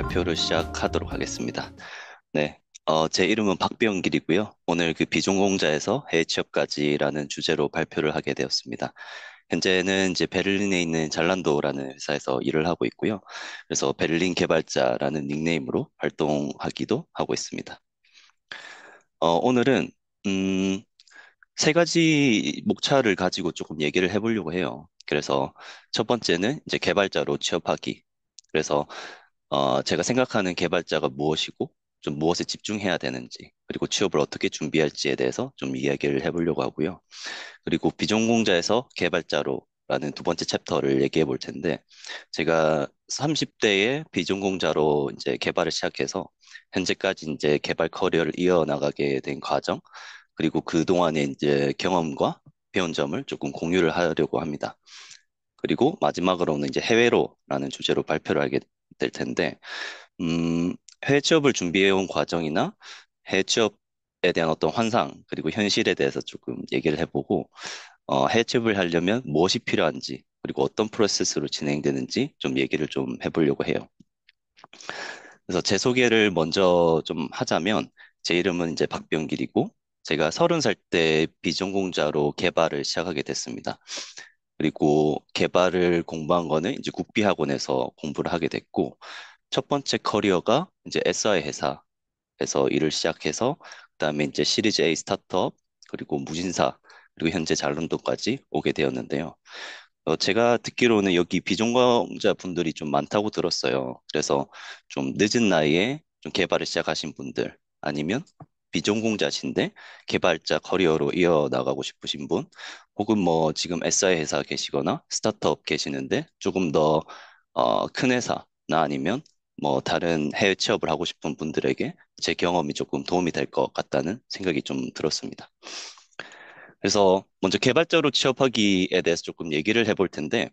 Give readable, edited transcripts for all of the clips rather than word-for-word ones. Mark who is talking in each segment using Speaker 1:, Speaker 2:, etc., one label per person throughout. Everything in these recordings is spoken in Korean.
Speaker 1: 발표를 시작하도록 하겠습니다. 네, 제 이름은 박병길이고요. 오늘 그 비전공자에서 해외 취업까지라는 주제로 발표를 하게 되었습니다. 현재는 이제 베를린에 있는 잘란도라는 회사에서 일을 하고 있고요. 그래서 베를린 개발자라는 닉네임으로 활동하기도 하고 있습니다. 오늘은 음, 세 가지 목차를 가지고 조금 얘기를 해보려고 해요. 그래서 첫 번째는 이제 개발자로 취업하기. 그래서 제가 생각하는 개발자가 무엇이고 좀 무엇에 집중해야 되는지 그리고 취업을 어떻게 준비할지에 대해서 좀 이야기를 해보려고 하고요. 그리고 비전공자에서 개발자로라는 두 번째 챕터를 얘기해 볼 텐데 제가 30대에 비전공자로 이제 개발을 시작해서 현재까지 이제 개발 커리어를 이어나가게 된 과정 그리고 그동안의 이제 경험과 배운 점을 조금 공유를 하려고 합니다. 그리고 마지막으로는 이제 해외로라는 주제로 발표를 하게 될 텐데, 음, 해외 취업을 준비해온 과정이나 해외 취업에 대한 어떤 환상, 그리고 현실에 대해서 조금 얘기를 해보고, 해외 취업을 하려면 무엇이 필요한지, 그리고 어떤 프로세스로 진행되는지 좀 얘기를 좀 해보려고 해요. 그래서 제 소개를 먼저 좀 하자면, 제 이름은 이제 박병길이고, 제가 30살 때 비전공자로 개발을 시작하게 됐습니다. 그리고 개발을 공부한 거는 이제 국비학원에서 공부를 하게 됐고, 첫 번째 커리어가 이제 SI 회사에서 일을 시작해서, 그다음에 이제 시리즈 A 스타트업, 그리고 무신사, 그리고 현재 잘런도까지 오게 되었는데요. 제가 듣기로는 여기 비전공자 분들이 좀 많다고 들었어요. 그래서 좀 늦은 나이에 좀 개발을 시작하신 분들, 아니면 비전공자신데 개발자 커리어로 이어나가고 싶으신 분, 혹은 뭐 지금 SI 회사 계시거나 스타트업 계시는데 조금 더 큰 회사나 아니면 뭐 다른 해외 취업을 하고 싶은 분들에게 제 경험이 조금 도움이 될 것 같다는 생각이 좀 들었습니다. 그래서 먼저 개발자로 취업하기에 대해서 조금 얘기를 해볼 텐데,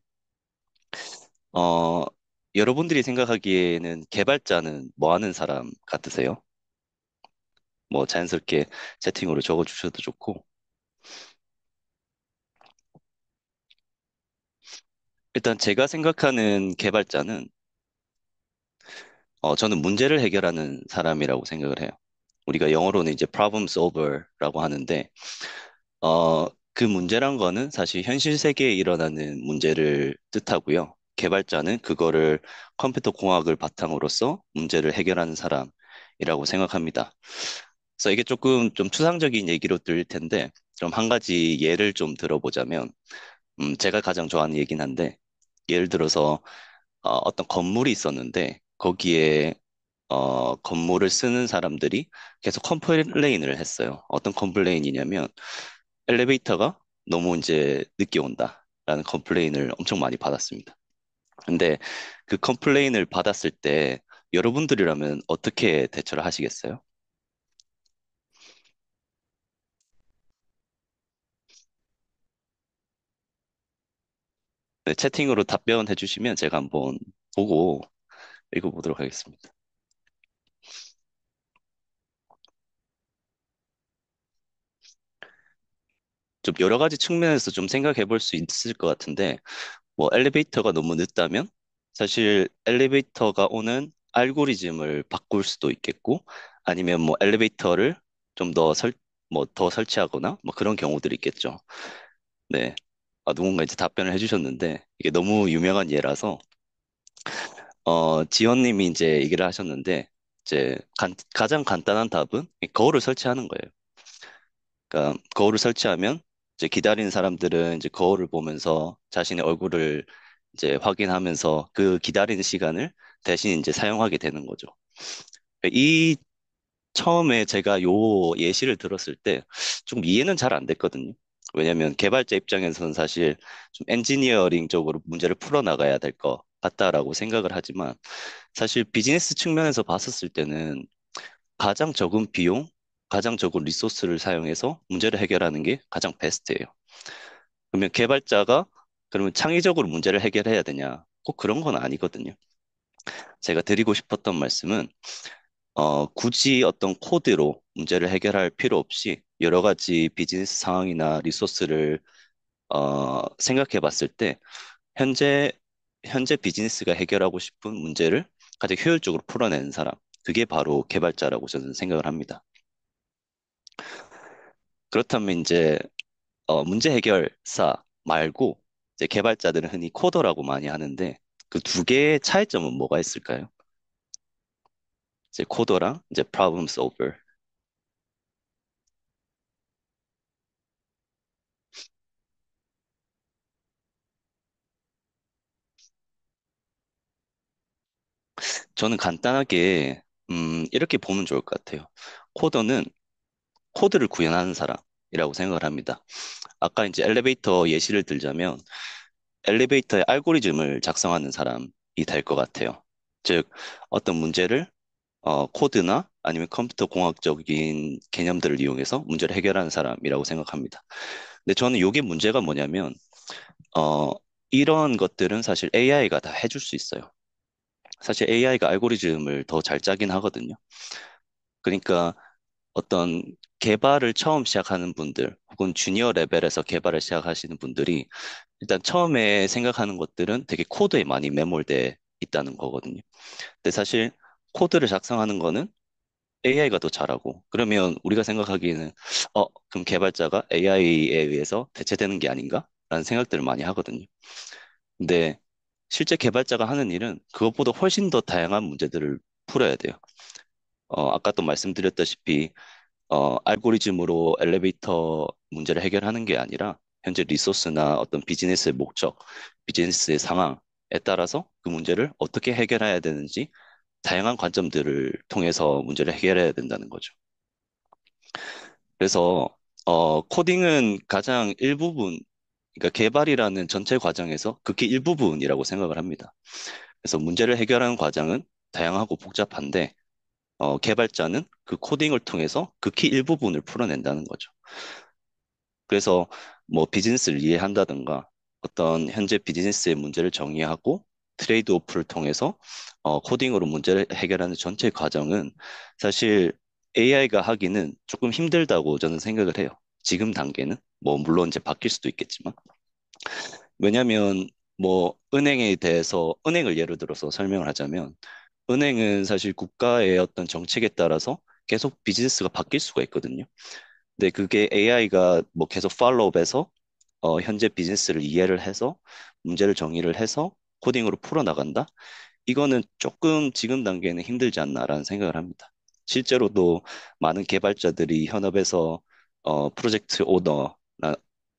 Speaker 1: 어, 여러분들이 생각하기에는 개발자는 뭐 하는 사람 같으세요? 뭐 자연스럽게 채팅으로 적어주셔도 좋고, 일단 제가 생각하는 개발자는 저는 문제를 해결하는 사람이라고 생각을 해요. 우리가 영어로는 이제 problem solver라고 하는데, 그 문제란 거는 사실 현실 세계에 일어나는 문제를 뜻하고요. 개발자는 그거를 컴퓨터 공학을 바탕으로서 문제를 해결하는 사람이라고 생각합니다. 그래서 이게 조금 좀 추상적인 얘기로 들릴 텐데, 좀 한 가지 예를 좀 들어보자면, 제가 가장 좋아하는 얘긴 한데, 예를 들어서 어떤 건물이 있었는데, 거기에 건물을 쓰는 사람들이 계속 컴플레인을 했어요. 어떤 컴플레인이냐면, 엘리베이터가 너무 이제 늦게 온다라는 컴플레인을 엄청 많이 받았습니다. 근데 그 컴플레인을 받았을 때 여러분들이라면 어떻게 대처를 하시겠어요? 네, 채팅으로 답변해 주시면 제가 한번 보고 읽어보도록 하겠습니다. 좀 여러 가지 측면에서 좀 생각해 볼 수 있을 것 같은데, 뭐 엘리베이터가 너무 늦다면 사실 엘리베이터가 오는 알고리즘을 바꿀 수도 있겠고, 아니면 뭐 엘리베이터를 좀 더 뭐 더 설치하거나 뭐 그런 경우들이 있겠죠. 네. 누군가 이제 답변을 해주셨는데 이게 너무 유명한 예라서 지원님이 이제 얘기를 하셨는데 이제 가장 간단한 답은 거울을 설치하는 거예요. 그러니까 거울을 설치하면 이제 기다리는 사람들은 이제 거울을 보면서 자신의 얼굴을 이제 확인하면서 그 기다리는 시간을 대신 이제 사용하게 되는 거죠. 이 처음에 제가 요 예시를 들었을 때 좀 이해는 잘 안 됐거든요. 왜냐하면 개발자 입장에서는 사실 좀 엔지니어링적으로 문제를 풀어나가야 될 것 같다라고 생각을 하지만 사실 비즈니스 측면에서 봤었을 때는 가장 적은 비용, 가장 적은 리소스를 사용해서 문제를 해결하는 게 가장 베스트예요. 그러면 개발자가 그러면 창의적으로 문제를 해결해야 되냐? 꼭 그런 건 아니거든요. 제가 드리고 싶었던 말씀은 굳이 어떤 코드로 문제를 해결할 필요 없이 여러 가지 비즈니스 상황이나 리소스를 생각해 봤을 때 현재 현재 비즈니스가 해결하고 싶은 문제를 가장 효율적으로 풀어내는 사람. 그게 바로 개발자라고 저는 생각을 합니다. 그렇다면 이제 문제 해결사 말고 이제 개발자들은 흔히 코더라고 많이 하는데 그 두 개의 차이점은 뭐가 있을까요? 이제 코더랑 이제 problem solver. 저는 간단하게 이렇게 보면 좋을 것 같아요. 코더는 코드를 구현하는 사람이라고 생각을 합니다. 아까 이제 엘리베이터 예시를 들자면 엘리베이터의 알고리즘을 작성하는 사람이 될 것 같아요. 즉, 어떤 문제를 코드나 아니면 컴퓨터 공학적인 개념들을 이용해서 문제를 해결하는 사람이라고 생각합니다. 근데 저는 이게 문제가 뭐냐면, 어, 이런 것들은 사실 AI가 다 해줄 수 있어요. 사실 AI가 알고리즘을 더 잘 짜긴 하거든요. 그러니까 어떤 개발을 처음 시작하는 분들, 혹은 주니어 레벨에서 개발을 시작하시는 분들이 일단 처음에 생각하는 것들은 되게 코드에 많이 매몰돼 있다는 거거든요. 근데 사실 코드를 작성하는 거는 AI가 더 잘하고, 그러면 우리가 생각하기에는, 그럼 개발자가 AI에 의해서 대체되는 게 아닌가? 라는 생각들을 많이 하거든요. 근데 실제 개발자가 하는 일은 그것보다 훨씬 더 다양한 문제들을 풀어야 돼요. 아까 또 말씀드렸다시피, 알고리즘으로 엘리베이터 문제를 해결하는 게 아니라, 현재 리소스나 어떤 비즈니스의 목적, 비즈니스의 상황에 따라서 그 문제를 어떻게 해결해야 되는지 다양한 관점들을 통해서 문제를 해결해야 된다는 거죠. 그래서 코딩은 가장 일부분, 그러니까 개발이라는 전체 과정에서 극히 일부분이라고 생각을 합니다. 그래서 문제를 해결하는 과정은 다양하고 복잡한데 개발자는 그 코딩을 통해서 극히 일부분을 풀어낸다는 거죠. 그래서 뭐 비즈니스를 이해한다든가 어떤 현재 비즈니스의 문제를 정의하고 트레이드 오프를 통해서 코딩으로 문제를 해결하는 전체 과정은 사실 AI가 하기는 조금 힘들다고 저는 생각을 해요. 지금 단계는 뭐 물론 이제 바뀔 수도 있겠지만 왜냐하면 뭐 은행에 대해서 은행을 예를 들어서 설명을 하자면 은행은 사실 국가의 어떤 정책에 따라서 계속 비즈니스가 바뀔 수가 있거든요. 근데 그게 AI가 뭐 계속 팔로우업해서 현재 비즈니스를 이해를 해서 문제를 정의를 해서 코딩으로 풀어나간다? 이거는 조금 지금 단계는 힘들지 않나라는 생각을 합니다. 실제로도 많은 개발자들이 현업에서 프로젝트 오너나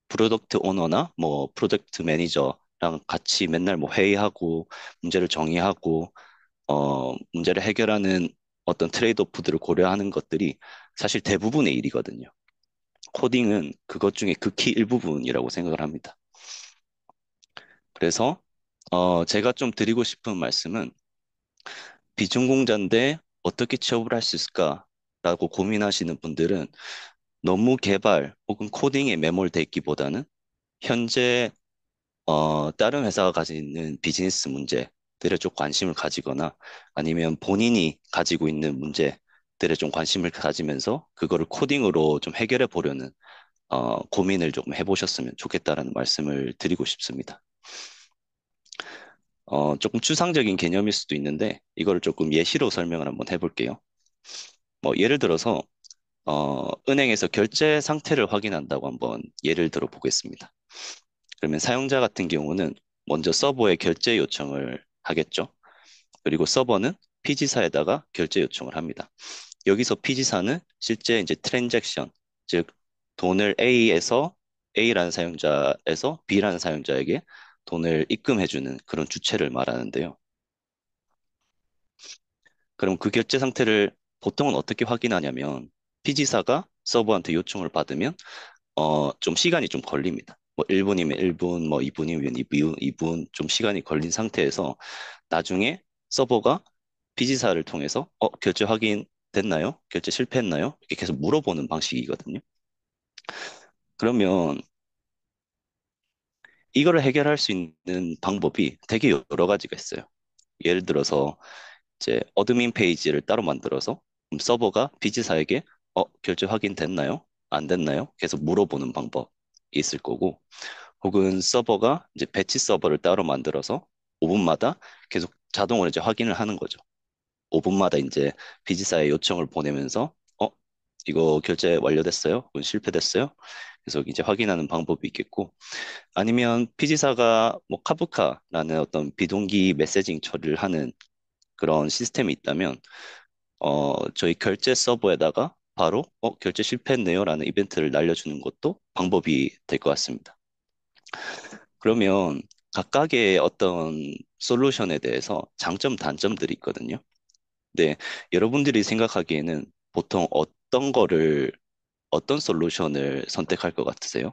Speaker 1: 프로덕트 오너나 뭐 프로젝트 매니저랑 같이 맨날 뭐 회의하고 문제를 정의하고 문제를 해결하는 어떤 트레이드오프들을 고려하는 것들이 사실 대부분의 일이거든요. 코딩은 그것 중에 극히 일부분이라고 생각을 합니다. 그래서 제가 좀 드리고 싶은 말씀은 비전공자인데 어떻게 취업을 할 수 있을까라고 고민하시는 분들은 너무 개발 혹은 코딩에 매몰돼 있기보다는 현재 다른 회사가 가지는 비즈니스 문제들에 좀 관심을 가지거나 아니면 본인이 가지고 있는 문제들에 좀 관심을 가지면서 그거를 코딩으로 좀 해결해 보려는 고민을 조금 해보셨으면 좋겠다라는 말씀을 드리고 싶습니다. 조금 추상적인 개념일 수도 있는데 이거를 조금 예시로 설명을 한번 해볼게요. 뭐 예를 들어서 은행에서 결제 상태를 확인한다고 한번 예를 들어 보겠습니다. 그러면 사용자 같은 경우는 먼저 서버에 결제 요청을 하겠죠. 그리고 서버는 피지사에다가 결제 요청을 합니다. 여기서 피지사는 실제 이제 트랜잭션, 즉 돈을 A라는 사용자에서 B라는 사용자에게 돈을 입금해주는 그런 주체를 말하는데요. 그럼 그 결제 상태를 보통은 어떻게 확인하냐면 피지사가 서버한테 요청을 받으면 좀 시간이 좀 걸립니다. 뭐 1분이면 1분, 뭐 2분이면 2분 좀 시간이 걸린 상태에서 나중에 서버가 피지사를 통해서 결제 확인 됐나요? 결제 실패했나요? 이렇게 계속 물어보는 방식이거든요. 그러면 이거를 해결할 수 있는 방법이 되게 여러 가지가 있어요. 예를 들어서 이제 어드민 페이지를 따로 만들어서 그럼 서버가 비지사에게 결제 확인됐나요? 안 됐나요? 계속 물어보는 방법이 있을 거고 혹은 서버가 이제 배치 서버를 따로 만들어서 5분마다 계속 자동으로 이제 확인을 하는 거죠. 5분마다 이제 비지사에 요청을 보내면서 이거 결제 완료됐어요? 혹은 실패됐어요? 그래서 이제 확인하는 방법이 있겠고 아니면 피지사가 뭐 카프카라는 어떤 비동기 메시징 처리를 하는 그런 시스템이 있다면 저희 결제 서버에다가 바로 결제 실패했네요라는 이벤트를 날려주는 것도 방법이 될 것 같습니다. 그러면 각각의 어떤 솔루션에 대해서 장점, 단점들이 있거든요. 근데 여러분들이 생각하기에는 보통 어떤 솔루션을 선택할 것 같으세요?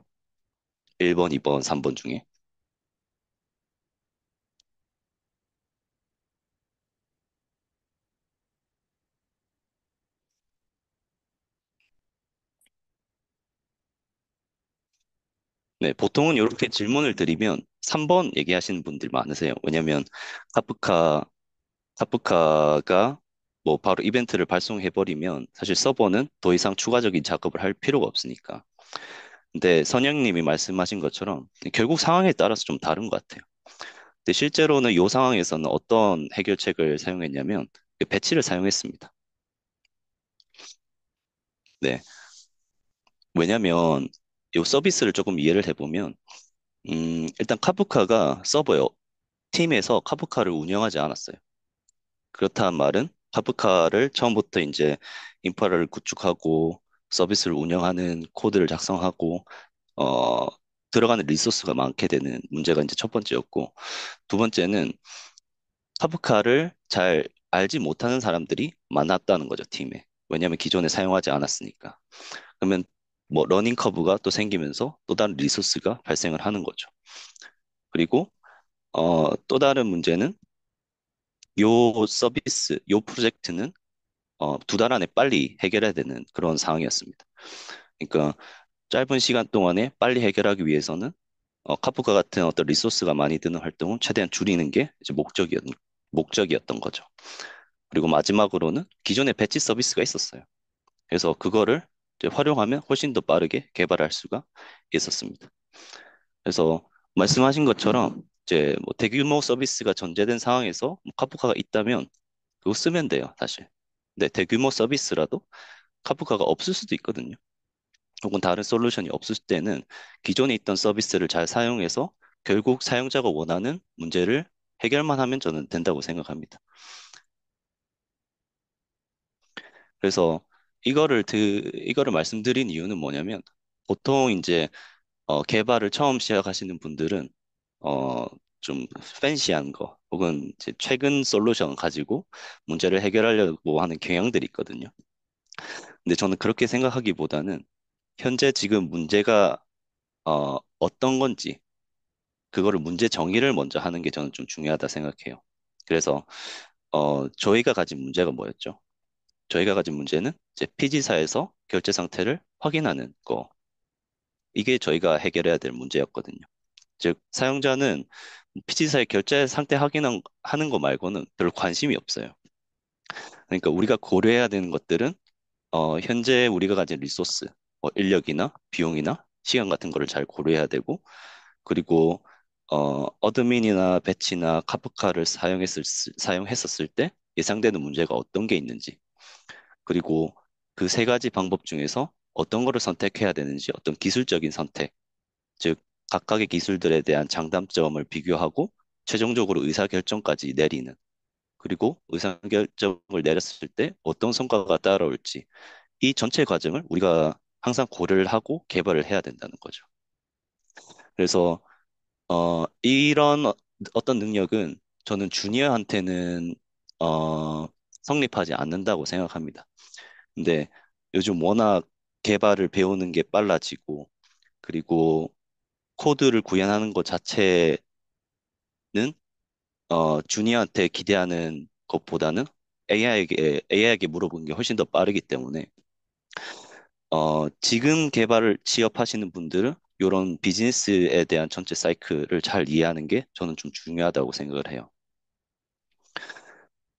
Speaker 1: 1번, 2번, 3번 중에. 네, 보통은 이렇게 질문을 드리면 3번 얘기하시는 분들 많으세요. 왜냐면 카프카, 카프카가 뭐 바로 이벤트를 발송해버리면 사실 서버는 더 이상 추가적인 작업을 할 필요가 없으니까. 근데 선영님이 말씀하신 것처럼 결국 상황에 따라서 좀 다른 것 같아요. 근데 실제로는 이 상황에서는 어떤 해결책을 사용했냐면 그 배치를 사용했습니다. 네. 왜냐면 이 서비스를 조금 이해를 해보면 일단 카프카가 서버에 팀에서 카프카를 운영하지 않았어요. 그렇다는 말은 카프카를 처음부터 이제 인프라를 구축하고 서비스를 운영하는 코드를 작성하고 어, 들어가는 리소스가 많게 되는 문제가 이제 첫 번째였고 두 번째는 카프카를 잘 알지 못하는 사람들이 많았다는 거죠, 팀에. 왜냐하면 기존에 사용하지 않았으니까. 그러면 뭐 러닝 커브가 또 생기면서 또 다른 리소스가 발생을 하는 거죠. 그리고 또 다른 문제는 요 서비스, 요 프로젝트는 2달 안에 빨리 해결해야 되는 그런 상황이었습니다. 그러니까 짧은 시간 동안에 빨리 해결하기 위해서는 카프카 같은 어떤 리소스가 많이 드는 활동을 최대한 줄이는 게 이제 목적이었던 거죠. 그리고 마지막으로는 기존에 배치 서비스가 있었어요. 그래서 그거를 이제 활용하면 훨씬 더 빠르게 개발할 수가 있었습니다. 그래서 말씀하신 것처럼 이제 뭐 대규모 서비스가 전제된 상황에서 뭐 카프카가 있다면 그거 쓰면 돼요, 사실. 근데 대규모 서비스라도 카프카가 없을 수도 있거든요. 혹은 다른 솔루션이 없을 때는 기존에 있던 서비스를 잘 사용해서 결국 사용자가 원하는 문제를 해결만 하면 저는 된다고 생각합니다. 그래서 이거를 말씀드린 이유는 뭐냐면 보통 이제 개발을 처음 시작하시는 분들은 어, 좀 팬시한 거 혹은 이제 최근 솔루션 가지고 문제를 해결하려고 하는 경향들이 있거든요. 근데 저는 그렇게 생각하기보다는 현재 지금 문제가 어떤 건지 그거를 문제 정의를 먼저 하는 게 저는 좀 중요하다 생각해요. 그래서 저희가 가진 문제가 뭐였죠? 저희가 가진 문제는 이제 피지사에서 결제 상태를 확인하는 거. 이게 저희가 해결해야 될 문제였거든요. 즉 사용자는 피지사의 결제 상태 하는 거 말고는 별 관심이 없어요. 그러니까 우리가 고려해야 되는 것들은 현재 우리가 가진 리소스, 인력이나 비용이나 시간 같은 거를 잘 고려해야 되고 그리고 어드민이나 배치나 카프카를 사용했었을 때 예상되는 문제가 어떤 게 있는지 그리고 그 세 가지 방법 중에서 어떤 거를 선택해야 되는지 어떤 기술적인 선택, 즉 각각의 기술들에 대한 장단점을 비교하고 최종적으로 의사결정까지 내리는 그리고 의사결정을 내렸을 때 어떤 성과가 따라올지 이 전체 과정을 우리가 항상 고려를 하고 개발을 해야 된다는 거죠. 그래서 이런 어떤 능력은 저는 주니어한테는 성립하지 않는다고 생각합니다. 근데 요즘 워낙 개발을 배우는 게 빨라지고 그리고 코드를 구현하는 것 자체는 주니어한테 기대하는 것보다는 AI에게 물어보는 게 훨씬 더 빠르기 때문에 지금 개발을 취업하시는 분들은 이런 비즈니스에 대한 전체 사이클을 잘 이해하는 게 저는 좀 중요하다고 생각을 해요.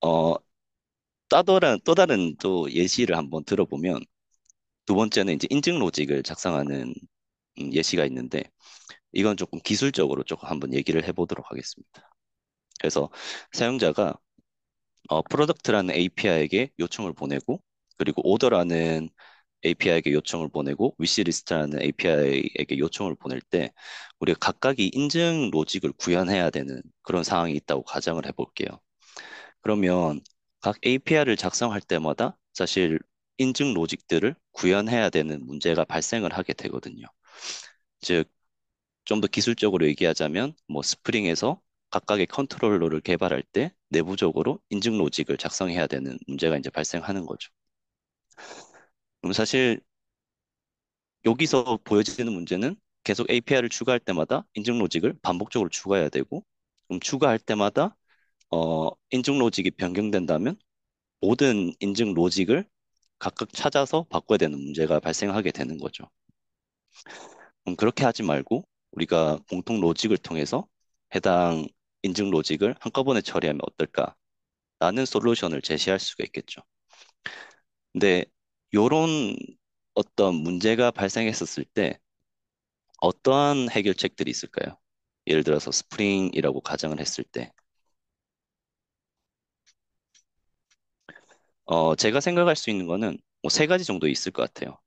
Speaker 1: 어, 또 다른 또 예시를 한번 들어보면 두 번째는 이제 인증 로직을 작성하는 예시가 있는데 이건 조금 기술적으로 조금 한번 얘기를 해보도록 하겠습니다. 그래서 사용자가 프로덕트라는 API에게 요청을 보내고, 그리고 오더라는 API에게 요청을 보내고, 위시리스트라는 API에게 요청을 보낼 때, 우리가 각각이 인증 로직을 구현해야 되는 그런 상황이 있다고 가정을 해볼게요. 그러면 각 API를 작성할 때마다 사실 인증 로직들을 구현해야 되는 문제가 발생을 하게 되거든요. 즉, 좀 더 기술적으로 얘기하자면, 뭐 스프링에서 각각의 컨트롤러를 개발할 때 내부적으로 인증 로직을 작성해야 되는 문제가 이제 발생하는 거죠. 그럼 사실 여기서 보여지는 문제는 계속 API를 추가할 때마다 인증 로직을 반복적으로 추가해야 되고, 그럼 추가할 때마다 인증 로직이 변경된다면 모든 인증 로직을 각각 찾아서 바꿔야 되는 문제가 발생하게 되는 거죠. 그럼 그렇게 하지 말고 우리가 공통 로직을 통해서 해당 인증 로직을 한꺼번에 처리하면 어떨까라는 솔루션을 제시할 수가 있겠죠. 근데 이런 어떤 문제가 발생했었을 때 어떠한 해결책들이 있을까요? 예를 들어서 스프링이라고 가정을 했을 때, 제가 생각할 수 있는 거는 뭐 세 가지 정도 있을 것 같아요.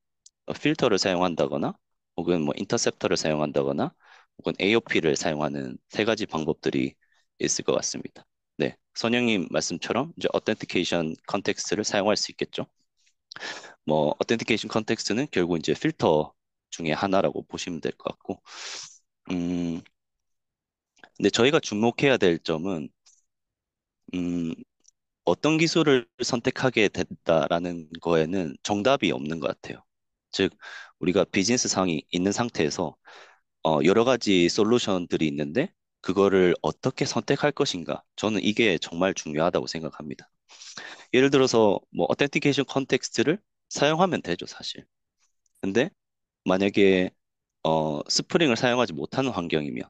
Speaker 1: 필터를 사용한다거나, 혹은 뭐 인터셉터를 사용한다거나, 혹은 AOP를 사용하는 세 가지 방법들이 있을 것 같습니다. 네, 선영님 말씀처럼 이제 어텐티케이션 컨텍스트를 사용할 수 있겠죠. 뭐 어텐티케이션 컨텍스트는 결국 이제 필터 중에 하나라고 보시면 될 것 같고, 음, 근데 저희가 주목해야 될 점은 음, 어떤 기술을 선택하게 됐다라는 거에는 정답이 없는 것 같아요. 즉, 우리가 비즈니스 상이 있는 상태에서 여러 가지 솔루션들이 있는데 그거를 어떻게 선택할 것인가? 저는 이게 정말 중요하다고 생각합니다. 예를 들어서 뭐 어텐티케이션 컨텍스트를 사용하면 되죠, 사실. 근데 만약에 스프링을 사용하지 못하는 환경이면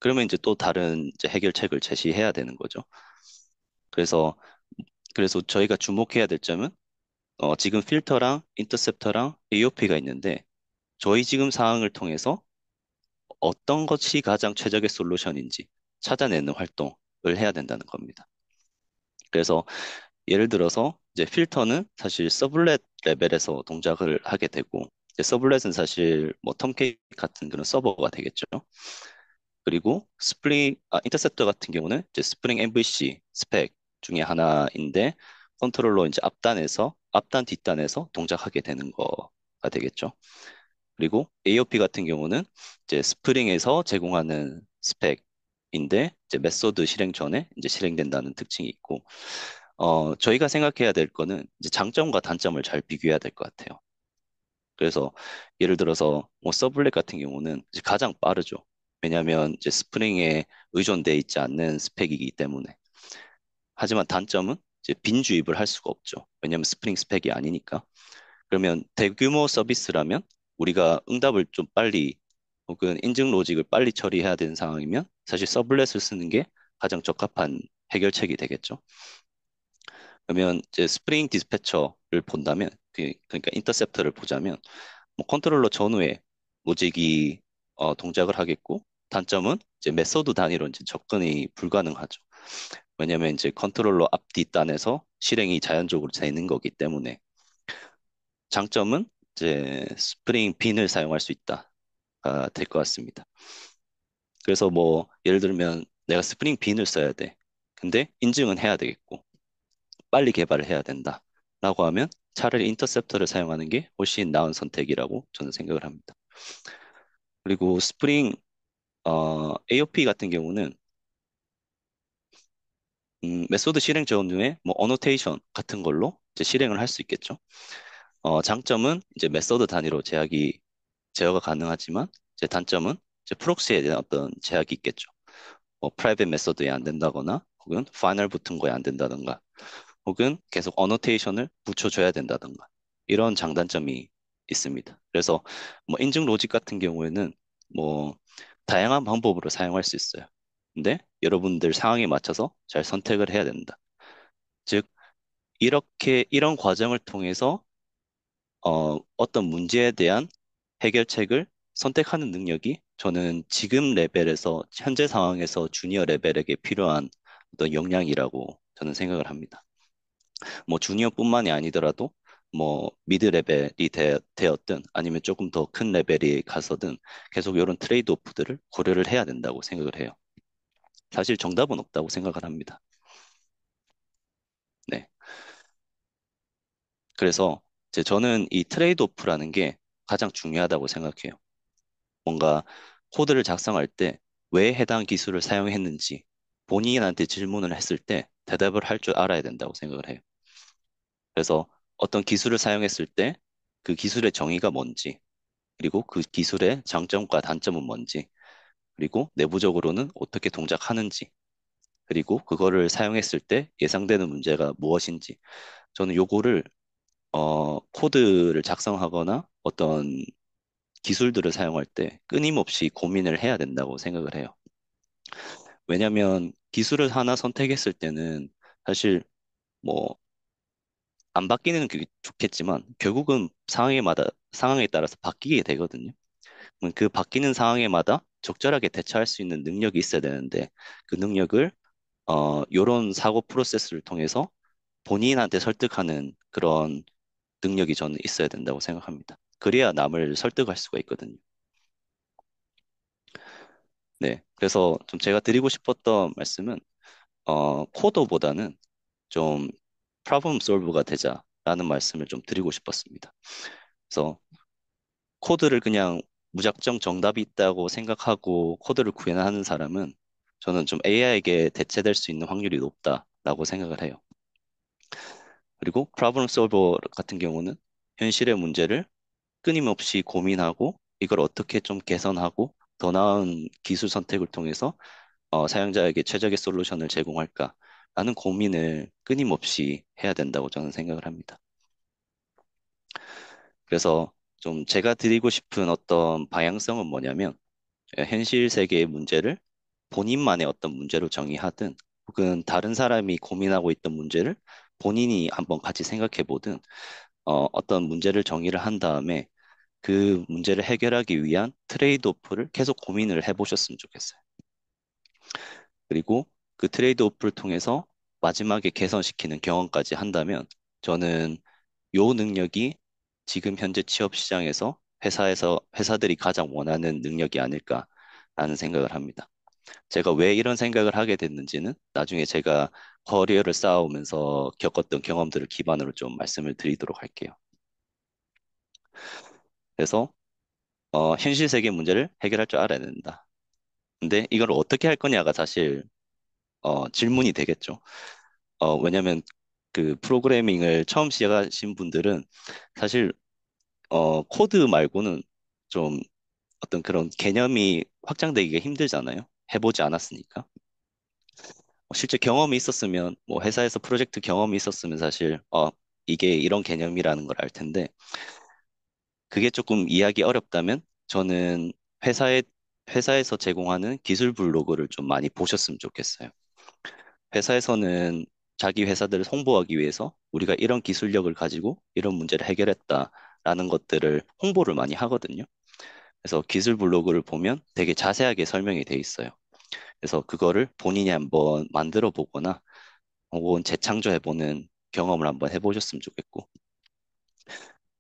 Speaker 1: 그러면 이제 또 다른 이제 해결책을 제시해야 되는 거죠. 그래서 저희가 주목해야 될 점은 지금 필터랑 인터셉터랑 AOP가 있는데 저희 지금 상황을 통해서 어떤 것이 가장 최적의 솔루션인지 찾아내는 활동을 해야 된다는 겁니다. 그래서 예를 들어서 이제 필터는 사실 서블렛 레벨에서 동작을 하게 되고 이제 서블렛은 사실 뭐 톰케이크 같은 그런 서버가 되겠죠. 그리고 인터셉터 같은 경우는 이제 스프링 MVC 스펙 중에 하나인데 컨트롤러 이제 앞단 뒷단에서 동작하게 되는 거가 되겠죠. 그리고 AOP 같은 경우는 이제 스프링에서 제공하는 스펙인데 이제 메소드 실행 전에 이제 실행된다는 특징이 있고 저희가 생각해야 될 거는 이제 장점과 단점을 잘 비교해야 될 것 같아요. 그래서 예를 들어서 뭐 서블렛 같은 경우는 이제 가장 빠르죠. 왜냐하면 이제 스프링에 의존돼 있지 않는 스펙이기 때문에. 하지만 단점은 이제 빈 주입을 할 수가 없죠. 왜냐하면 스프링 스펙이 아니니까. 그러면 대규모 서비스라면 우리가 응답을 좀 빨리 혹은 인증 로직을 빨리 처리해야 되는 상황이면 사실 서블렛을 쓰는 게 가장 적합한 해결책이 되겠죠. 그러면 이제 스프링 디스패처를 본다면 그러니까 인터셉터를 보자면 뭐 컨트롤러 전후에 로직이 동작을 하겠고 단점은 이제 메소드 단위로 이제 접근이 불가능하죠. 왜냐하면 이제 컨트롤러 앞뒷단에서 실행이 자연적으로 되는 거기 때문에 장점은 이제 스프링 빈을 사용할 수 있다가 될 것 같습니다. 그래서 뭐 예를 들면 내가 스프링 빈을 써야 돼. 근데 인증은 해야 되겠고 빨리 개발을 해야 된다. 라고 하면 차라리 인터셉터를 사용하는 게 훨씬 나은 선택이라고 저는 생각을 합니다. 그리고 스프링 AOP 같은 경우는 메소드 실행 전후에 뭐 어노테이션 같은 걸로 이제 실행을 할 수 있겠죠. 장점은 이제 메소드 단위로 제어가 가능하지만 이제 단점은 이제 프록시에 대한 어떤 제약이 있겠죠. 뭐 프라이빗 메소드에 안 된다거나 혹은 파이널 붙은 거에 안 된다던가 혹은 계속 어노테이션을 붙여줘야 된다던가 이런 장단점이 있습니다. 그래서 뭐 인증 로직 같은 경우에는 뭐 다양한 방법으로 사용할 수 있어요. 근데 여러분들 상황에 맞춰서 잘 선택을 해야 된다. 즉 이런 과정을 통해서 어떤 문제에 대한 해결책을 선택하는 능력이 저는 지금 레벨에서 현재 상황에서 주니어 레벨에게 필요한 어떤 역량이라고 저는 생각을 합니다. 뭐 주니어뿐만이 아니더라도 뭐 미드 레벨이 되었든 아니면 조금 더 큰 레벨이 가서든 계속 이런 트레이드 오프들을 고려를 해야 된다고 생각을 해요. 사실 정답은 없다고 생각을 합니다. 네. 그래서 이제 저는 이 트레이드 오프라는 게 가장 중요하다고 생각해요. 뭔가 코드를 작성할 때 왜 해당 기술을 사용했는지 본인한테 질문을 했을 때 대답을 할 줄 알아야 된다고 생각을 해요. 그래서 어떤 기술을 사용했을 때 그 기술의 정의가 뭔지, 그리고 그 기술의 장점과 단점은 뭔지, 그리고 내부적으로는 어떻게 동작하는지, 그리고 그거를 사용했을 때 예상되는 문제가 무엇인지, 저는 요거를 코드를 작성하거나 어떤 기술들을 사용할 때 끊임없이 고민을 해야 된다고 생각을 해요. 왜냐하면 기술을 하나 선택했을 때는 사실 뭐 안 바뀌는 게 좋겠지만 결국은 상황에 따라서 바뀌게 되거든요. 그 바뀌는 상황에마다 적절하게 대처할 수 있는 능력이 있어야 되는데 그 능력을 요런 사고 프로세스를 통해서 본인한테 설득하는 그런 능력이 저는 있어야 된다고 생각합니다. 그래야 남을 설득할 수가 있거든요. 네. 그래서 좀 제가 드리고 싶었던 말씀은 코더보다는 좀 프로블럼 솔브가 되자라는 말씀을 좀 드리고 싶었습니다. 그래서 코드를 그냥 무작정 정답이 있다고 생각하고 코드를 구현하는 사람은 저는 좀 AI에게 대체될 수 있는 확률이 높다라고 생각을 해요. 그리고 프로블럼 솔버 같은 경우는 현실의 문제를 끊임없이 고민하고 이걸 어떻게 좀 개선하고 더 나은 기술 선택을 통해서 사용자에게 최적의 솔루션을 제공할까라는 고민을 끊임없이 해야 된다고 저는 생각을 합니다. 그래서 좀 제가 드리고 싶은 어떤 방향성은 뭐냐면 현실 세계의 문제를 본인만의 어떤 문제로 정의하든 혹은 다른 사람이 고민하고 있던 문제를 본인이 한번 같이 생각해 보든 어떤 문제를 정의를 한 다음에 그 문제를 해결하기 위한 트레이드 오프를 계속 고민을 해보셨으면 좋겠어요. 그리고 그 트레이드 오프를 통해서 마지막에 개선시키는 경험까지 한다면 저는 요 능력이 지금 현재 취업 시장에서 회사들이 가장 원하는 능력이 아닐까라는 생각을 합니다. 제가 왜 이런 생각을 하게 됐는지는 나중에 제가 커리어를 쌓아오면서 겪었던 경험들을 기반으로 좀 말씀을 드리도록 할게요. 그래서 현실 세계 문제를 해결할 줄 알아야 된다. 근데 이걸 어떻게 할 거냐가 사실 질문이 되겠죠. 왜냐하면 그 프로그래밍을 처음 시작하신 분들은 사실 코드 말고는 좀 어떤 그런 개념이 확장되기가 힘들잖아요. 해보지 않았으니까. 실제 경험이 있었으면 뭐 회사에서 프로젝트 경험이 있었으면 사실 이게 이런 개념이라는 걸 알 텐데 그게 조금 이해하기 어렵다면 저는 회사에 회사에서 제공하는 기술 블로그를 좀 많이 보셨으면 좋겠어요. 회사에서는 자기 회사들을 홍보하기 위해서 우리가 이런 기술력을 가지고 이런 문제를 해결했다라는 것들을 홍보를 많이 하거든요. 그래서 기술 블로그를 보면 되게 자세하게 설명이 돼 있어요. 그래서 그거를 본인이 한번 만들어 보거나 혹은 재창조해보는 경험을 한번 해보셨으면 좋겠고,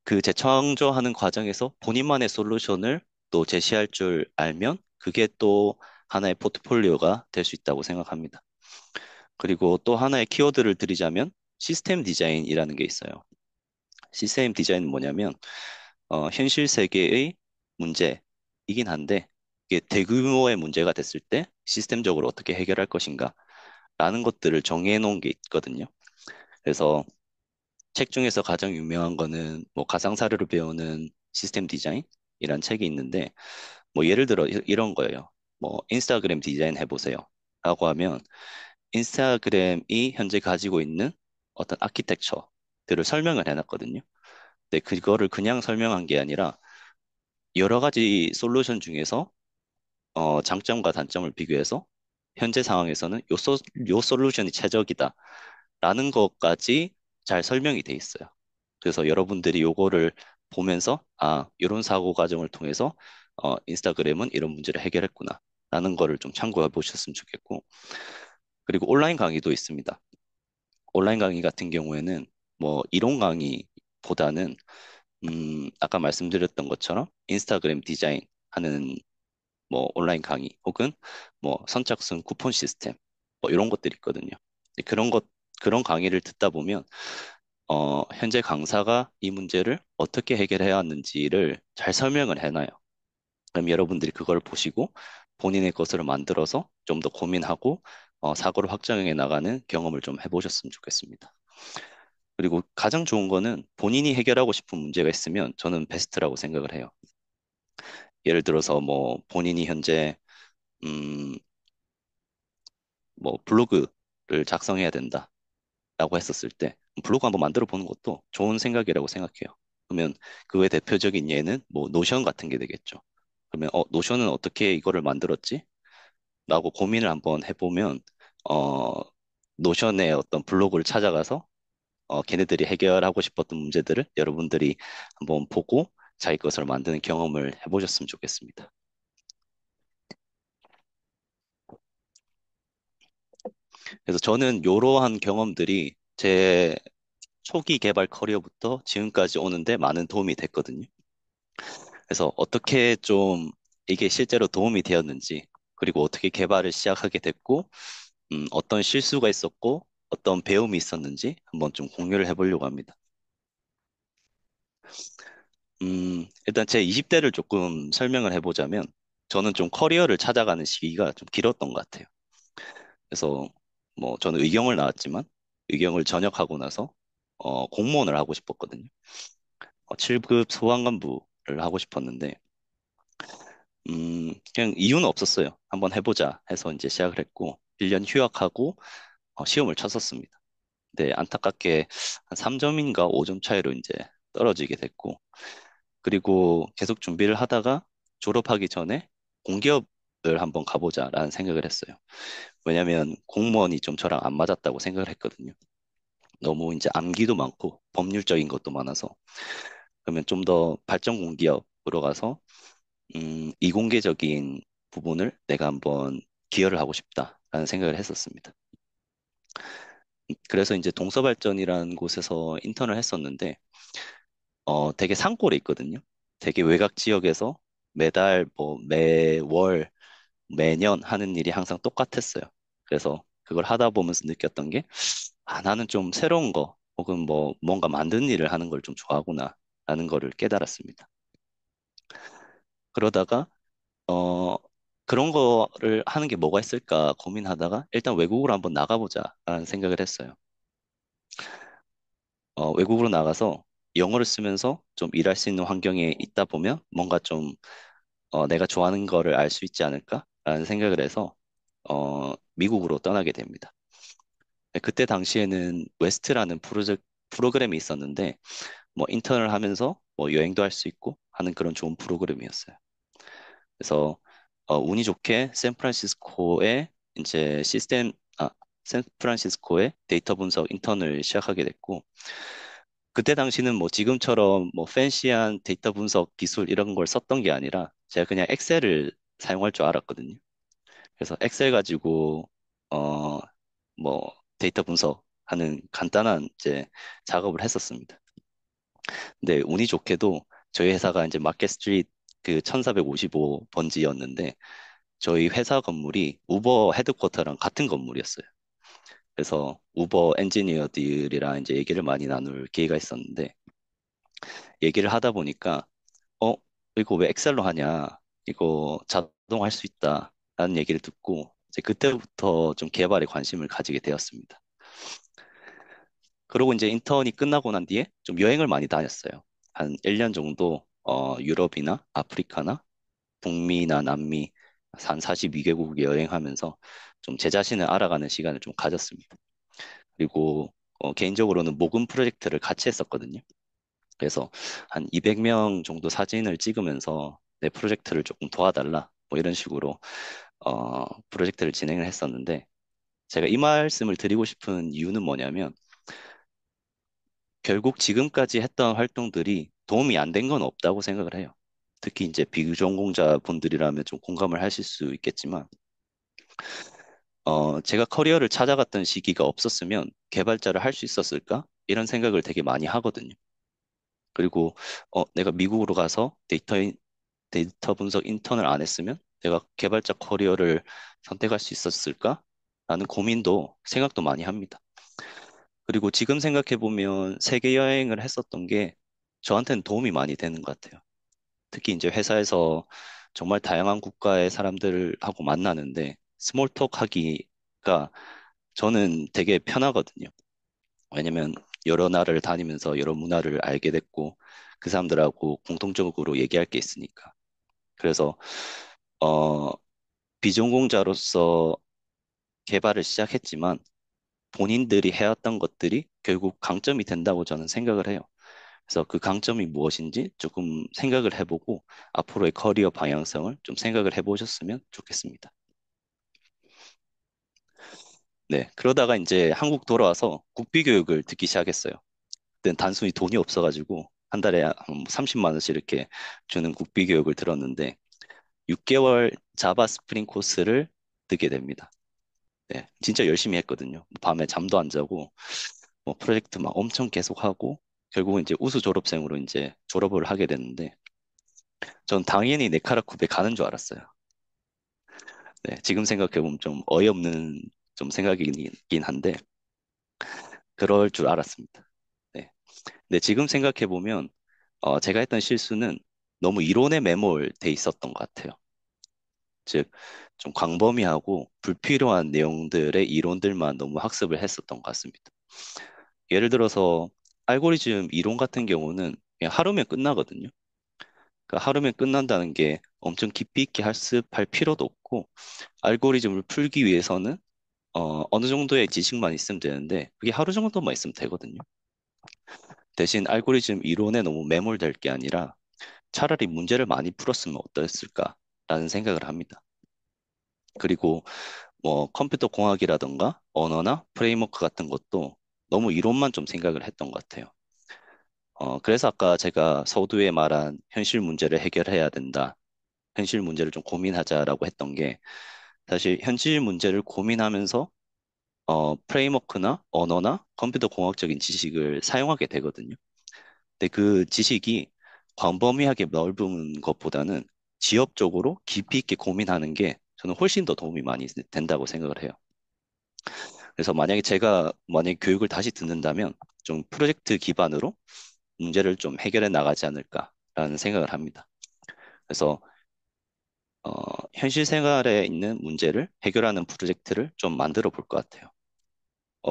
Speaker 1: 그 재창조하는 과정에서 본인만의 솔루션을 또 제시할 줄 알면 그게 또 하나의 포트폴리오가 될 수 있다고 생각합니다. 그리고 또 하나의 키워드를 드리자면 시스템 디자인이라는 게 있어요. 시스템 디자인은 뭐냐면 현실 세계의 문제이긴 한데 이게 대규모의 문제가 됐을 때 시스템적으로 어떻게 해결할 것인가 라는 것들을 정해 놓은 게 있거든요. 그래서 책 중에서 가장 유명한 거는 뭐 가상 사료를 배우는 시스템 디자인이란 책이 있는데 뭐 예를 들어 이런 거예요. 뭐 인스타그램 디자인 해보세요. 라고 하면 인스타그램이 현재 가지고 있는 어떤 아키텍처들을 설명을 해놨거든요. 근데 그거를 그냥 설명한 게 아니라 여러 가지 솔루션 중에서 장점과 단점을 비교해서 현재 상황에서는 요 솔루션이 최적이다. 라는 것까지 잘 설명이 돼 있어요. 그래서 여러분들이 요거를 보면서 이런 사고 과정을 통해서 인스타그램은 이런 문제를 해결했구나. 라는 거를 좀 참고해 보셨으면 좋겠고. 그리고 온라인 강의도 있습니다. 온라인 강의 같은 경우에는 뭐 이론 강의보다는 아까 말씀드렸던 것처럼 인스타그램 디자인 하는 뭐 온라인 강의 혹은 뭐 선착순 쿠폰 시스템 뭐 이런 것들이 있거든요. 그런 강의를 듣다 보면 현재 강사가 이 문제를 어떻게 해결해야 하는지를 잘 설명을 해놔요. 그럼 여러분들이 그걸 보시고 본인의 것으로 만들어서 좀 더 고민하고 사고를 확장해 나가는 경험을 좀 해보셨으면 좋겠습니다. 그리고 가장 좋은 거는 본인이 해결하고 싶은 문제가 있으면 저는 베스트라고 생각을 해요. 예를 들어서 뭐 본인이 현재 음, 뭐 블로그를 작성해야 된다라고 했었을 때 블로그 한번 만들어 보는 것도 좋은 생각이라고 생각해요. 그러면 그 외 대표적인 예는 뭐 노션 같은 게 되겠죠. 그러면 노션은 어떻게 이거를 만들었지? 라고 고민을 한번 해보면 어, 노션의 어떤 블로그를 찾아가서 걔네들이 해결하고 싶었던 문제들을 여러분들이 한번 보고 자기 것을 만드는 경험을 해보셨으면 좋겠습니다. 그래서 저는 이러한 경험들이 제 초기 개발 커리어부터 지금까지 오는데 많은 도움이 됐거든요. 그래서 어떻게 좀 이게 실제로 도움이 되었는지, 그리고 어떻게 개발을 시작하게 됐고, 어떤 실수가 있었고, 어떤 배움이 있었는지 한번 좀 공유를 해보려고 합니다. 일단 제 20대를 조금 설명을 해보자면, 저는 좀 커리어를 찾아가는 시기가 좀 길었던 것 같아요. 그래서 뭐 저는 의경을 나왔지만, 의경을 전역하고 나서 공무원을 하고 싶었거든요. 7급 소방관부를 하고 싶었는데, 그냥 이유는 없었어요. 한번 해보자 해서 이제 시작을 했고, 1년 휴학하고 시험을 쳤었습니다. 근데 안타깝게 한 3점인가 5점 차이로 이제 떨어지게 됐고, 그리고 계속 준비를 하다가 졸업하기 전에 공기업을 한번 가보자라는 생각을 했어요. 왜냐면 공무원이 좀 저랑 안 맞았다고 생각을 했거든요. 너무 이제 암기도 많고 법률적인 것도 많아서. 그러면 좀 더 발전 공기업으로 가서 이공계적인 부분을 내가 한번 기여를 하고 싶다라는 생각을 했었습니다. 그래서 이제 동서발전이라는 곳에서 인턴을 했었는데, 되게 산골에 있거든요. 되게 외곽 지역에서 매달, 뭐, 매월, 매년 하는 일이 항상 똑같았어요. 그래서 그걸 하다 보면서 느꼈던 게, 나는 좀 새로운 거, 혹은 뭐, 뭔가 만드는 일을 하는 걸 좀 좋아하구나, 라는 거를 깨달았습니다. 그러다가, 어, 그런 거를 하는 게 뭐가 있을까 고민하다가 일단 외국으로 한번 나가보자라는 생각을 했어요. 외국으로 나가서 영어를 쓰면서 좀 일할 수 있는 환경에 있다 보면 뭔가 좀 내가 좋아하는 거를 알 수 있지 않을까라는 생각을 해서 미국으로 떠나게 됩니다. 네, 그때 당시에는 웨스트라는 프로그램이 있었는데 뭐 인턴을 하면서 뭐 여행도 할 수 있고 하는 그런 좋은 프로그램이었어요. 그래서 운이 좋게 샌프란시스코에 이제 샌프란시스코에 데이터 분석 인턴을 시작하게 됐고 그때 당시는 뭐 지금처럼 뭐 팬시한 데이터 분석 기술 이런 걸 썼던 게 아니라 제가 그냥 엑셀을 사용할 줄 알았거든요. 그래서 엑셀 가지고 어 뭐 데이터 분석하는 간단한 이제 작업을 했었습니다. 근데 운이 좋게도 저희 회사가 이제 마켓 스트리트 그 1455 번지였는데 저희 회사 건물이 우버 헤드쿼터랑 같은 건물이었어요. 그래서 우버 엔지니어들이랑 이제 얘기를 많이 나눌 기회가 있었는데 얘기를 하다 보니까 어, 이거 왜 엑셀로 하냐? 이거 자동할 수 있다. 라는 얘기를 듣고 이제 그때부터 좀 개발에 관심을 가지게 되었습니다. 그리고 이제 인턴이 끝나고 난 뒤에 좀 여행을 많이 다녔어요. 한 1년 정도 유럽이나 아프리카나 북미나 남미 한 42개국 여행하면서 좀 제 자신을 알아가는 시간을 좀 가졌습니다. 그리고 개인적으로는 모금 프로젝트를 같이 했었거든요. 그래서 한 200명 정도 사진을 찍으면서 내 프로젝트를 조금 도와달라. 뭐 이런 식으로 프로젝트를 진행을 했었는데 제가 이 말씀을 드리고 싶은 이유는 뭐냐면 결국 지금까지 했던 활동들이 도움이 안 된 건 없다고 생각을 해요. 특히 이제 비전공자 분들이라면 좀 공감을 하실 수 있겠지만 제가 커리어를 찾아갔던 시기가 없었으면 개발자를 할 수 있었을까? 이런 생각을 되게 많이 하거든요. 그리고 내가 미국으로 가서 데이터 분석 인턴을 안 했으면 내가 개발자 커리어를 선택할 수 있었을까? 라는 고민도 생각도 많이 합니다. 그리고 지금 생각해보면 세계 여행을 했었던 게 저한테는 도움이 많이 되는 것 같아요. 특히 이제 회사에서 정말 다양한 국가의 사람들하고 만나는데 스몰 톡 하기가 저는 되게 편하거든요. 왜냐면 여러 나라를 다니면서 여러 문화를 알게 됐고 그 사람들하고 공통적으로 얘기할 게 있으니까. 그래서 어, 비전공자로서 개발을 시작했지만 본인들이 해왔던 것들이 결국 강점이 된다고 저는 생각을 해요. 그래서 그 강점이 무엇인지 조금 생각을 해보고 앞으로의 커리어 방향성을 좀 생각을 해보셨으면 좋겠습니다. 네, 그러다가 이제 한국 돌아와서 국비 교육을 듣기 시작했어요. 그땐 단순히 돈이 없어가지고 한 달에 한 30만 원씩 이렇게 주는 국비 교육을 들었는데 6개월 자바 스프링 코스를 듣게 됩니다. 네, 진짜 열심히 했거든요. 밤에 잠도 안 자고 뭐 프로젝트 막 엄청 계속하고 결국은 이제 우수 졸업생으로 이제 졸업을 하게 됐는데 전 당연히 네카라쿠베 가는 줄 알았어요. 네, 지금 생각해보면 좀 어이없는 좀 생각이긴 한데 그럴 줄 알았습니다. 네. 근데 지금 생각해보면 제가 했던 실수는 너무 이론에 매몰돼 있었던 것 같아요. 즉, 좀 광범위하고 불필요한 내용들의 이론들만 너무 학습을 했었던 것 같습니다. 예를 들어서 알고리즘 이론 같은 경우는 그냥 하루면 끝나거든요. 그러니까 하루면 끝난다는 게 엄청 깊이 있게 학습할 필요도 없고 알고리즘을 풀기 위해서는 어느 정도의 지식만 있으면 되는데 그게 하루 정도만 있으면 되거든요. 대신 알고리즘 이론에 너무 매몰될 게 아니라 차라리 문제를 많이 풀었으면 어땠을까라는 생각을 합니다. 그리고 뭐 컴퓨터 공학이라던가 언어나 프레임워크 같은 것도 너무 이론만 좀 생각을 했던 것 같아요. 그래서 아까 제가 서두에 말한 현실 문제를 해결해야 된다. 현실 문제를 좀 고민하자라고 했던 게 사실 현실 문제를 고민하면서 프레임워크나 언어나 컴퓨터 공학적인 지식을 사용하게 되거든요. 근데 그 지식이 광범위하게 넓은 것보다는 지역적으로 깊이 있게 고민하는 게 저는 훨씬 더 도움이 많이 된다고 생각을 해요. 그래서 만약에 제가 만약에 교육을 다시 듣는다면 좀 프로젝트 기반으로 문제를 좀 해결해 나가지 않을까라는 생각을 합니다. 그래서 어, 현실 생활에 있는 문제를 해결하는 프로젝트를 좀 만들어 볼 것 같아요.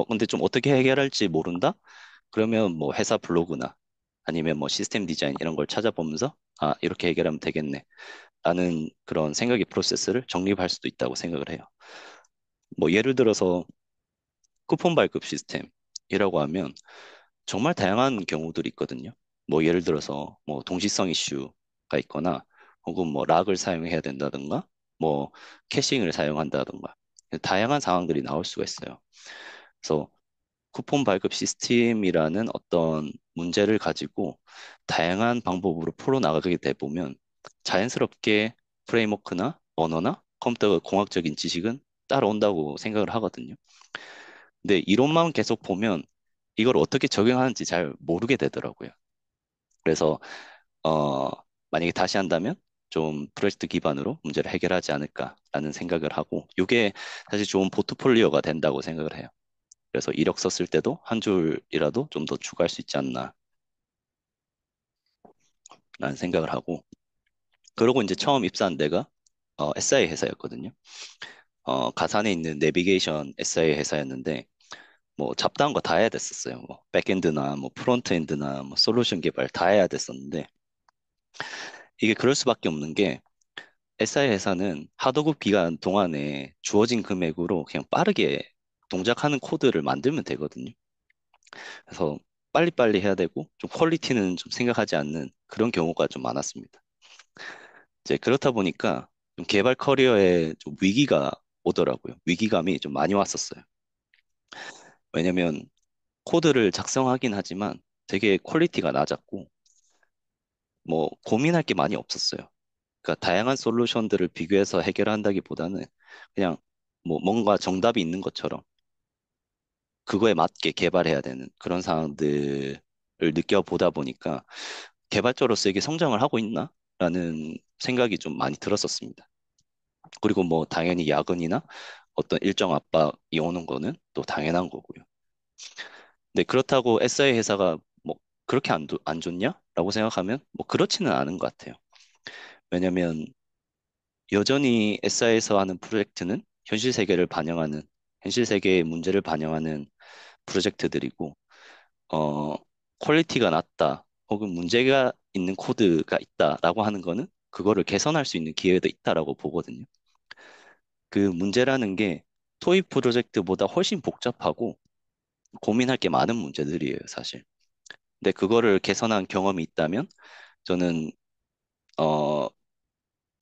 Speaker 1: 근데 좀 어떻게 해결할지 모른다? 그러면 뭐 회사 블로그나 아니면 뭐 시스템 디자인 이런 걸 찾아보면서 아, 이렇게 해결하면 되겠네. 라는 그런 생각의 프로세스를 정립할 수도 있다고 생각을 해요. 뭐 예를 들어서 쿠폰 발급 시스템이라고 하면 정말 다양한 경우들이 있거든요. 뭐 예를 들어서 뭐 동시성 이슈가 있거나 혹은 뭐 락을 사용해야 된다든가 뭐 캐싱을 사용한다든가 다양한 상황들이 나올 수가 있어요. 그래서 쿠폰 발급 시스템이라는 어떤 문제를 가지고 다양한 방법으로 풀어나가게 돼 보면 자연스럽게 프레임워크나 언어나 컴퓨터 공학적인 지식은 따라온다고 생각을 하거든요. 근데 이론만 계속 보면 이걸 어떻게 적용하는지 잘 모르게 되더라고요. 그래서 어, 만약에 다시 한다면 좀 프로젝트 기반으로 문제를 해결하지 않을까라는 생각을 하고 이게 사실 좋은 포트폴리오가 된다고 생각을 해요. 그래서 이력 썼을 때도 한 줄이라도 좀 더 추가할 수 있지 않나라는 생각을 하고 그러고 이제 처음 입사한 데가 SI 회사였거든요. 가산에 있는 내비게이션 SI 회사였는데 뭐 잡다한 거 다 해야 됐었어요. 뭐 백엔드나 뭐 프론트엔드나 뭐 솔루션 개발 다 해야 됐었는데 이게 그럴 수밖에 없는 게 SI 회사는 하도급 기간 동안에 주어진 금액으로 그냥 빠르게 동작하는 코드를 만들면 되거든요. 그래서 빨리빨리 해야 되고 좀 퀄리티는 좀 생각하지 않는 그런 경우가 좀 많았습니다. 이제 그렇다 보니까 좀 개발 커리어에 좀 위기가 오더라고요. 위기감이 좀 많이 왔었어요. 왜냐면 코드를 작성하긴 하지만 되게 퀄리티가 낮았고 뭐 고민할 게 많이 없었어요. 그러니까 다양한 솔루션들을 비교해서 해결한다기보다는 그냥 뭐 뭔가 정답이 있는 것처럼 그거에 맞게 개발해야 되는 그런 상황들을 느껴보다 보니까 개발자로서 이게 성장을 하고 있나? 라는 생각이 좀 많이 들었었습니다. 그리고 뭐 당연히 야근이나 어떤 일정 압박이 오는 거는 또 당연한 거고요. 근데 그렇다고 SI 회사가 뭐 그렇게 안 좋냐? 라고 생각하면 뭐 그렇지는 않은 것 같아요. 왜냐면 여전히 SI에서 하는 프로젝트는 현실 세계를 반영하는, 현실 세계의 문제를 반영하는 프로젝트들이고, 어, 퀄리티가 낮다, 혹은 문제가 있는 코드가 있다라고 하는 거는 그거를 개선할 수 있는 기회도 있다라고 보거든요. 그 문제라는 게 토익 프로젝트보다 훨씬 복잡하고 고민할 게 많은 문제들이에요, 사실. 근데 그거를 개선한 경험이 있다면 저는 어,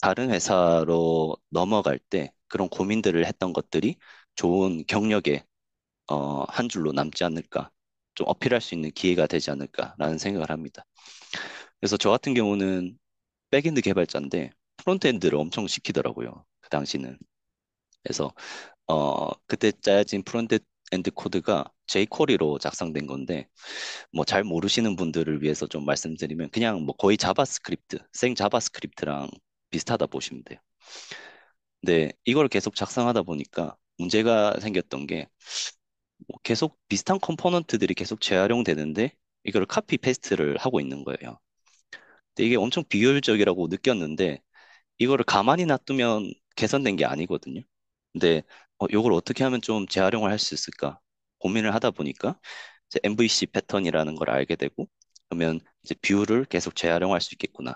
Speaker 1: 다른 회사로 넘어갈 때 그런 고민들을 했던 것들이 좋은 경력의 한 줄로 남지 않을까, 좀 어필할 수 있는 기회가 되지 않을까라는 생각을 합니다. 그래서 저 같은 경우는 백엔드 개발자인데 프론트엔드를 엄청 시키더라고요. 그 당시는. 그래서 그때 짜여진 프론트엔드 코드가 jQuery로 작성된 건데 뭐 잘 모르시는 분들을 위해서 좀 말씀드리면 그냥 뭐 거의 자바스크립트, 생 자바스크립트랑 비슷하다 보시면 돼요. 근데 이걸 계속 작성하다 보니까 문제가 생겼던 게 뭐 계속 비슷한 컴포넌트들이 계속 재활용되는데 이걸 카피 페이스트를 하고 있는 거예요. 근데 이게 엄청 비효율적이라고 느꼈는데 이거를 가만히 놔두면 개선된 게 아니거든요. 근데 이걸 어떻게 하면 좀 재활용을 할 수 있을까 고민을 하다 보니까 이제 MVC 패턴이라는 걸 알게 되고 그러면 이제 뷰를 계속 재활용할 수 있겠구나.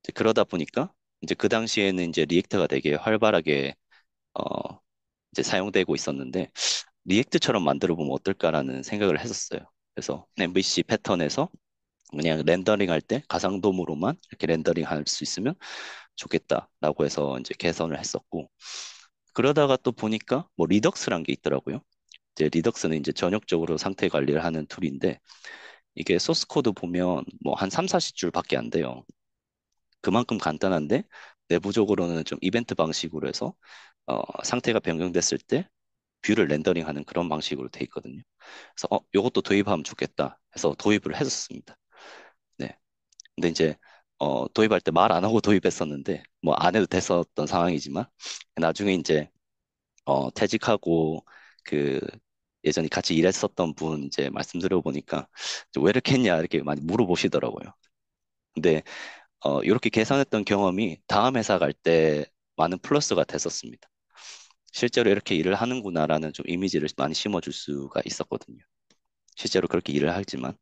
Speaker 1: 이제 그러다 보니까 이제 그 당시에는 이제 리액트가 되게 활발하게 어, 이제 사용되고 있었는데 리액트처럼 만들어 보면 어떨까라는 생각을 했었어요. 그래서 MVC 패턴에서 그냥 렌더링 할 때 가상도무로만 이렇게 렌더링 할 수 있으면 좋겠다라고 해서 이제 개선을 했었고 그러다가 또 보니까 뭐 리덕스란 게 있더라고요. 이제 리덕스는 이제 전역적으로 상태 관리를 하는 툴인데 이게 소스 코드 보면 뭐 한 3, 40줄밖에 안 돼요. 그만큼 간단한데 내부적으로는 좀 이벤트 방식으로 해서 상태가 변경됐을 때 뷰를 렌더링하는 그런 방식으로 돼 있거든요. 그래서 요것도 도입하면 좋겠다 해서 도입을 했었습니다. 네. 근데 이제 도입할 때 말 안 하고 도입했었는데 뭐 안 해도 됐었던 상황이지만 나중에 이제 퇴직하고 그 예전에 같이 일했었던 분 이제 말씀드려 보니까 왜 이렇게 했냐 이렇게 많이 물어보시더라고요. 근데 이렇게 계산했던 경험이 다음 회사 갈 때 많은 플러스가 됐었습니다. 실제로 이렇게 일을 하는구나라는 좀 이미지를 많이 심어줄 수가 있었거든요. 실제로 그렇게 일을 하지만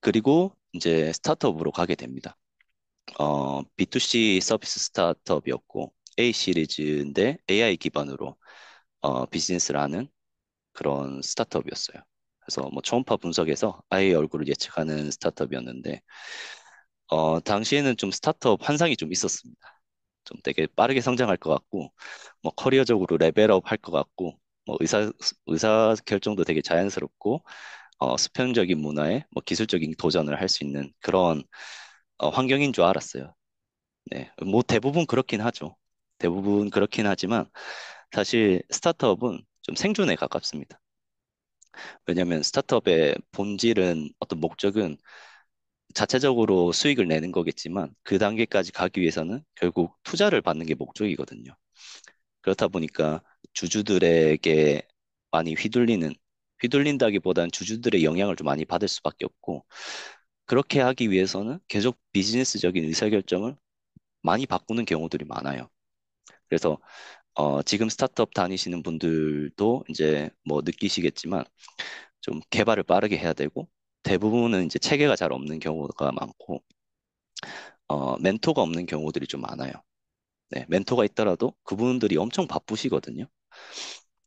Speaker 1: 그리고 이제 스타트업으로 가게 됩니다. B2C 서비스 스타트업이었고 A 시리즈인데 AI 기반으로 비즈니스를 하는 그런 스타트업이었어요. 그래서 뭐 초음파 분석에서 아이의 얼굴을 예측하는 스타트업이었는데 당시에는 좀 스타트업 환상이 좀 있었습니다. 좀 되게 빠르게 성장할 것 같고 뭐 커리어적으로 레벨업 할 것 같고 뭐 의사 결정도 되게 자연스럽고 수평적인 문화에 뭐 기술적인 도전을 할 수 있는 그런 환경인 줄 알았어요. 네, 뭐 대부분 그렇긴 하죠. 대부분 그렇긴 하지만 사실 스타트업은 좀 생존에 가깝습니다. 왜냐하면 스타트업의 본질은 어떤 목적은 자체적으로 수익을 내는 거겠지만 그 단계까지 가기 위해서는 결국 투자를 받는 게 목적이거든요. 그렇다 보니까 주주들에게 많이 휘둘린다기보다는 주주들의 영향을 좀 많이 받을 수밖에 없고 그렇게 하기 위해서는 계속 비즈니스적인 의사결정을 많이 바꾸는 경우들이 많아요. 그래서 지금 스타트업 다니시는 분들도 이제 뭐 느끼시겠지만 좀 개발을 빠르게 해야 되고 대부분은 이제 체계가 잘 없는 경우가 많고 멘토가 없는 경우들이 좀 많아요. 네, 멘토가 있더라도 그분들이 엄청 바쁘시거든요.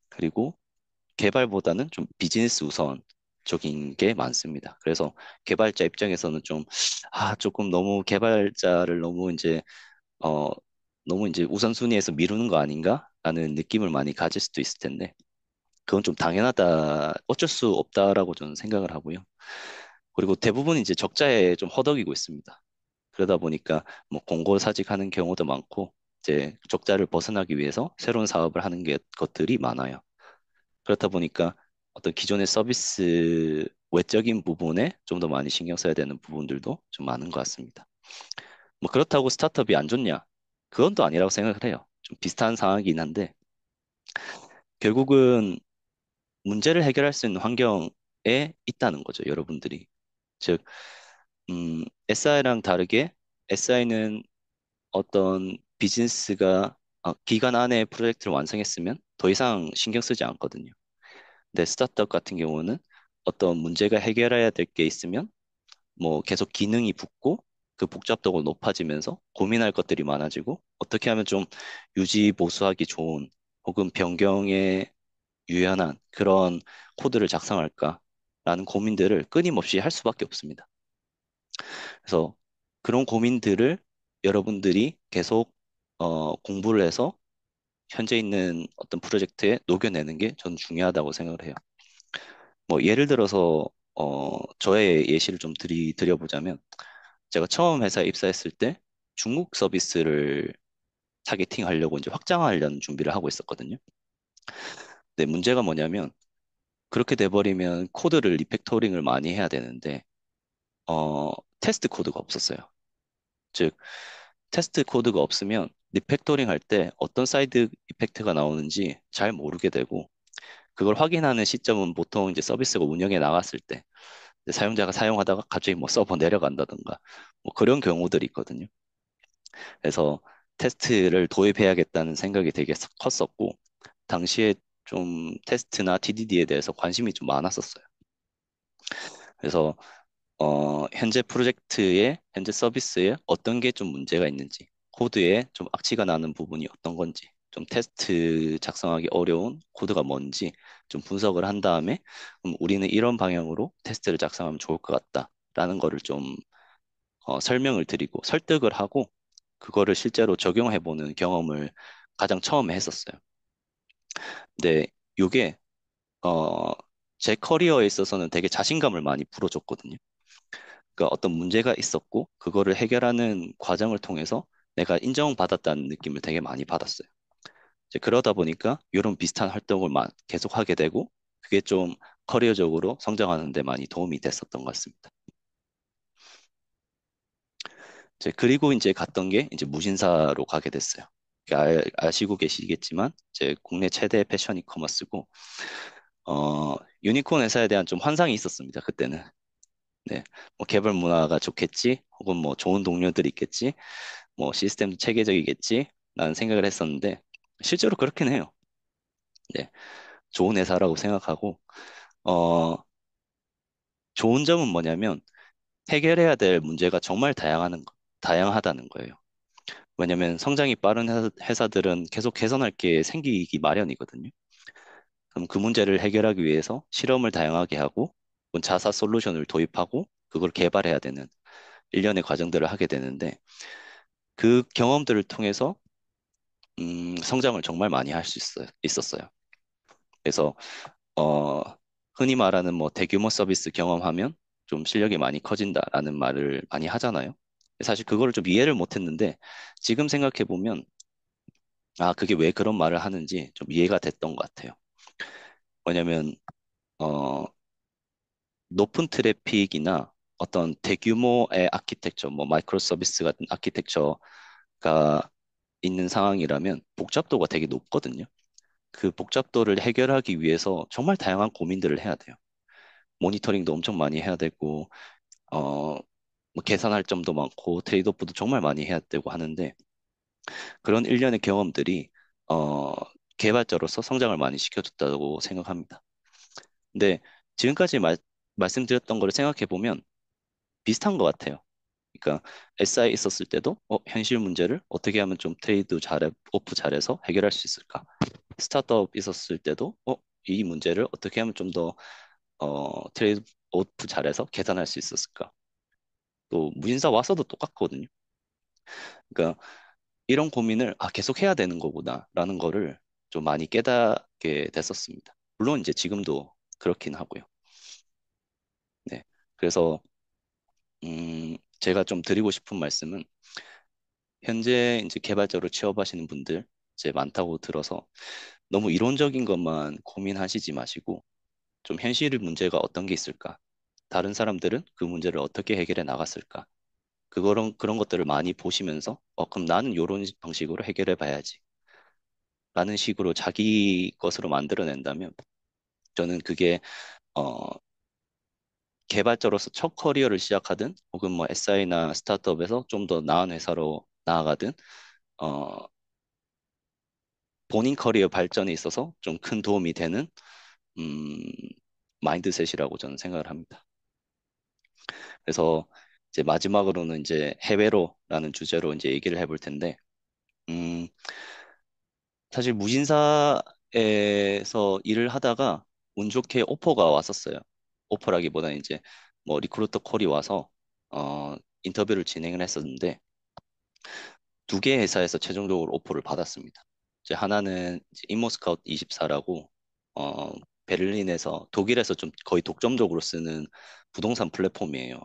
Speaker 1: 그리고 개발보다는 좀 비즈니스 우선적인 게 많습니다. 그래서 개발자 입장에서는 좀, 조금 너무 개발자를 어, 너무 이제 우선순위에서 미루는 거 아닌가? 라는 느낌을 많이 가질 수도 있을 텐데, 그건 좀 당연하다, 어쩔 수 없다라고 저는 생각을 하고요. 그리고 대부분 이제 적자에 좀 허덕이고 있습니다. 그러다 보니까 뭐 공고사직하는 경우도 많고, 이제 적자를 벗어나기 위해서 새로운 사업을 하는 것들이 많아요. 그렇다 보니까 어떤 기존의 서비스 외적인 부분에 좀 더 많이 신경 써야 되는 부분들도 좀 많은 것 같습니다. 뭐 그렇다고 스타트업이 안 좋냐? 그건 또 아니라고 생각을 해요. 좀 비슷한 상황이긴 한데 결국은 문제를 해결할 수 있는 환경에 있다는 거죠, 여러분들이. 즉, SI랑 다르게 SI는 어떤 비즈니스가 기간 안에 프로젝트를 완성했으면 더 이상 신경 쓰지 않거든요. 근데 스타트업 같은 경우는 어떤 문제가 해결해야 될 게 있으면 뭐 계속 기능이 붙고 그 복잡도가 높아지면서 고민할 것들이 많아지고 어떻게 하면 좀 유지 보수하기 좋은 혹은 변경에 유연한 그런 코드를 작성할까라는 고민들을 끊임없이 할 수밖에 없습니다. 그래서 그런 고민들을 여러분들이 계속 공부를 해서 현재 있는 어떤 프로젝트에 녹여내는 게 저는 중요하다고 생각을 해요. 뭐 예를 들어서 저의 예시를 좀 드려보자면 제가 처음 회사에 입사했을 때 중국 서비스를 타겟팅 하려고 이제 확장하려는 준비를 하고 있었거든요. 근데 문제가 뭐냐면 그렇게 돼버리면 코드를 리팩토링을 많이 해야 되는데 어, 테스트 코드가 없었어요. 즉 테스트 코드가 없으면 리팩토링 할 때 어떤 사이드 이펙트가 나오는지 잘 모르게 되고 그걸 확인하는 시점은 보통 이제 서비스가 운영에 나갔을 때 사용자가 사용하다가 갑자기 뭐 서버 내려간다든가 뭐 그런 경우들이 있거든요. 그래서 테스트를 도입해야겠다는 생각이 되게 컸었고 당시에 좀 테스트나 TDD에 대해서 관심이 좀 많았었어요. 그래서 현재 프로젝트에 현재 서비스에 어떤 게 좀 문제가 있는지 코드에 좀 악취가 나는 부분이 어떤 건지 좀 테스트 작성하기 어려운 코드가 뭔지 좀 분석을 한 다음에 우리는 이런 방향으로 테스트를 작성하면 좋을 것 같다라는 거를 좀 설명을 드리고 설득을 하고 그거를 실제로 적용해보는 경험을 가장 처음에 했었어요. 근데 이게 어, 제 커리어에 있어서는 되게 자신감을 많이 불어줬거든요. 그러니까 어떤 문제가 있었고 그거를 해결하는 과정을 통해서 내가 인정받았다는 느낌을 되게 많이 받았어요. 이제 그러다 보니까 이런 비슷한 활동을 계속 하게 되고 그게 좀 커리어적으로 성장하는 데 많이 도움이 됐었던 것 같습니다. 그리고 이제 갔던 게 이제 무신사로 가게 됐어요. 아시고 계시겠지만 이제 국내 최대 패션 이커머스고 유니콘 회사에 대한 좀 환상이 있었습니다. 그때는. 네. 뭐 개발 문화가 좋겠지, 혹은 뭐 좋은 동료들이 있겠지, 뭐 시스템도 체계적이겠지, 라는 생각을 했었는데 실제로 그렇긴 해요. 네. 좋은 회사라고 생각하고 어, 좋은 점은 뭐냐면 해결해야 될 문제가 정말 다양하다는 거예요. 왜냐면 성장이 빠른 회사들은 계속 개선할 게 생기기 마련이거든요. 그럼 그 문제를 해결하기 위해서 실험을 다양하게 하고 자사 솔루션을 도입하고 그걸 개발해야 되는 일련의 과정들을 하게 되는데 그 경험들을 통해서 성장을 정말 많이 할 수 있었어요. 그래서 어, 흔히 말하는 뭐 대규모 서비스 경험하면 좀 실력이 많이 커진다라는 말을 많이 하잖아요. 사실 그거를 좀 이해를 못했는데 지금 생각해 보면 그게 왜 그런 말을 하는지 좀 이해가 됐던 것 같아요. 왜냐면 어, 높은 트래픽이나 어떤 대규모의 아키텍처, 뭐 마이크로 서비스 같은 아키텍처가 있는 상황이라면 복잡도가 되게 높거든요. 그 복잡도를 해결하기 위해서 정말 다양한 고민들을 해야 돼요. 모니터링도 엄청 많이 해야 되고, 뭐 계산할 점도 많고, 트레이드오프도 정말 많이 해야 되고 하는데, 그런 일련의 경험들이, 어, 개발자로서 성장을 많이 시켜줬다고 생각합니다. 근데 지금까지 말씀드렸던 거를 생각해 보면 비슷한 것 같아요. 그러니까 SI 있었을 때도 현실 문제를 어떻게 하면 좀 트레이드 오프 잘해서 해결할 수 있을까? 스타트업 있었을 때도 이 문제를 어떻게 하면 좀 더 트레이드 오프 잘해서 계산할 수 있었을까? 또 무인사 와서도 똑같거든요. 그러니까 이런 고민을 계속 해야 되는 거구나라는 거를 좀 많이 깨닫게 됐었습니다. 물론 이제 지금도 그렇긴 하고요. 네. 그래서 제가 좀 드리고 싶은 말씀은 현재 이제 개발자로 취업하시는 분들 이제 많다고 들어서 너무 이론적인 것만 고민하시지 마시고 좀 현실 문제가 어떤 게 있을까? 다른 사람들은 그 문제를 어떻게 해결해 나갔을까? 그런 것들을 많이 보시면서 그럼 나는 이런 방식으로 해결해 봐야지. 라는 식으로 자기 것으로 만들어낸다면 저는 그게 어, 개발자로서 첫 커리어를 시작하든 혹은 뭐 SI나 스타트업에서 좀 더 나은 회사로 나아가든 어, 본인 커리어 발전에 있어서 좀 큰 도움이 되는 음, 마인드셋이라고 저는 생각을 합니다. 그래서 이제 마지막으로는 이제 해외로라는 주제로 이제 얘기를 해볼 텐데 음, 사실 무신사에서 일을 하다가 운 좋게 오퍼가 왔었어요. 오퍼라기보다는 이제 뭐 리크루터 콜이 와서 어, 인터뷰를 진행을 했었는데 두 개 회사에서 최종적으로 오퍼를 받았습니다. 이제 하나는 이제 인모스카우트 24라고 베를린에서 독일에서 좀 거의 독점적으로 쓰는 부동산 플랫폼이에요.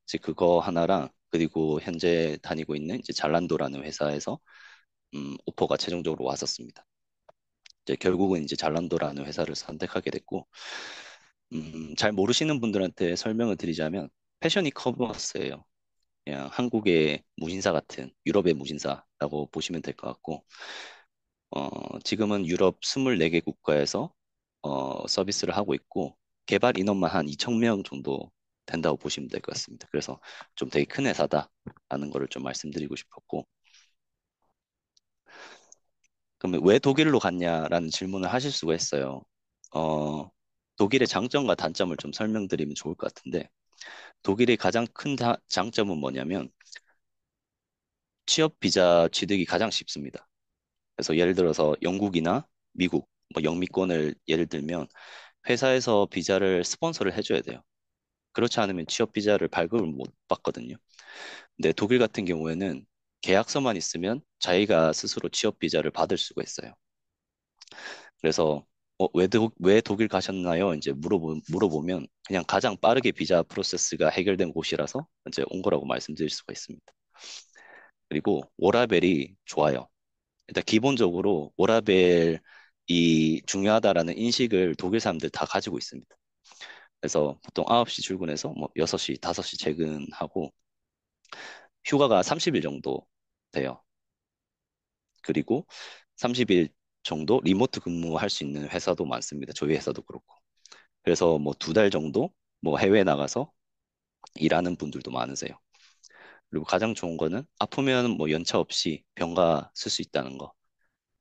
Speaker 1: 이제 그거 하나랑 그리고 현재 다니고 있는 이제 잘란도라는 회사에서 오퍼가 최종적으로 왔었습니다. 이제 결국은 이제 잘란도라는 회사를 선택하게 됐고, 잘 모르시는 분들한테 설명을 드리자면 패션 이커머스예요. 그냥 한국의 무신사 같은 유럽의 무신사라고 보시면 될 것 같고, 지금은 유럽 24개 국가에서 서비스를 하고 있고, 개발 인원만 한 2천 명 정도 된다고 보시면 될 것 같습니다. 그래서 좀 되게 큰 회사다라는 거를 좀 말씀드리고 싶었고, 그러면 왜 독일로 갔냐라는 질문을 하실 수가 있어요. 어, 독일의 장점과 단점을 좀 설명드리면 좋을 것 같은데, 독일의 가장 큰 장점은 뭐냐면 취업 비자 취득이 가장 쉽습니다. 그래서 예를 들어서 영국이나 미국, 뭐 영미권을 예를 들면 회사에서 비자를 스폰서를 해줘야 돼요. 그렇지 않으면 취업 비자를 발급을 못 받거든요. 근데 독일 같은 경우에는 계약서만 있으면 자기가 스스로 취업 비자를 받을 수가 있어요. 그래서 왜 독일 가셨나요? 이제 물어보면 그냥 가장 빠르게 비자 프로세스가 해결된 곳이라서 이제 온 거라고 말씀드릴 수가 있습니다. 그리고 워라벨이 좋아요. 일단 기본적으로 워라벨이 중요하다라는 인식을 독일 사람들 다 가지고 있습니다. 그래서 보통 9시 출근해서 뭐 6시, 5시 퇴근하고 휴가가 30일 정도 돼요. 그리고 30일 정도 리모트 근무할 수 있는 회사도 많습니다. 저희 회사도 그렇고. 그래서 뭐 2달 정도 뭐 해외 나가서 일하는 분들도 많으세요. 그리고 가장 좋은 거는 아프면 뭐 연차 없이 병가 쓸 수 있다는 거.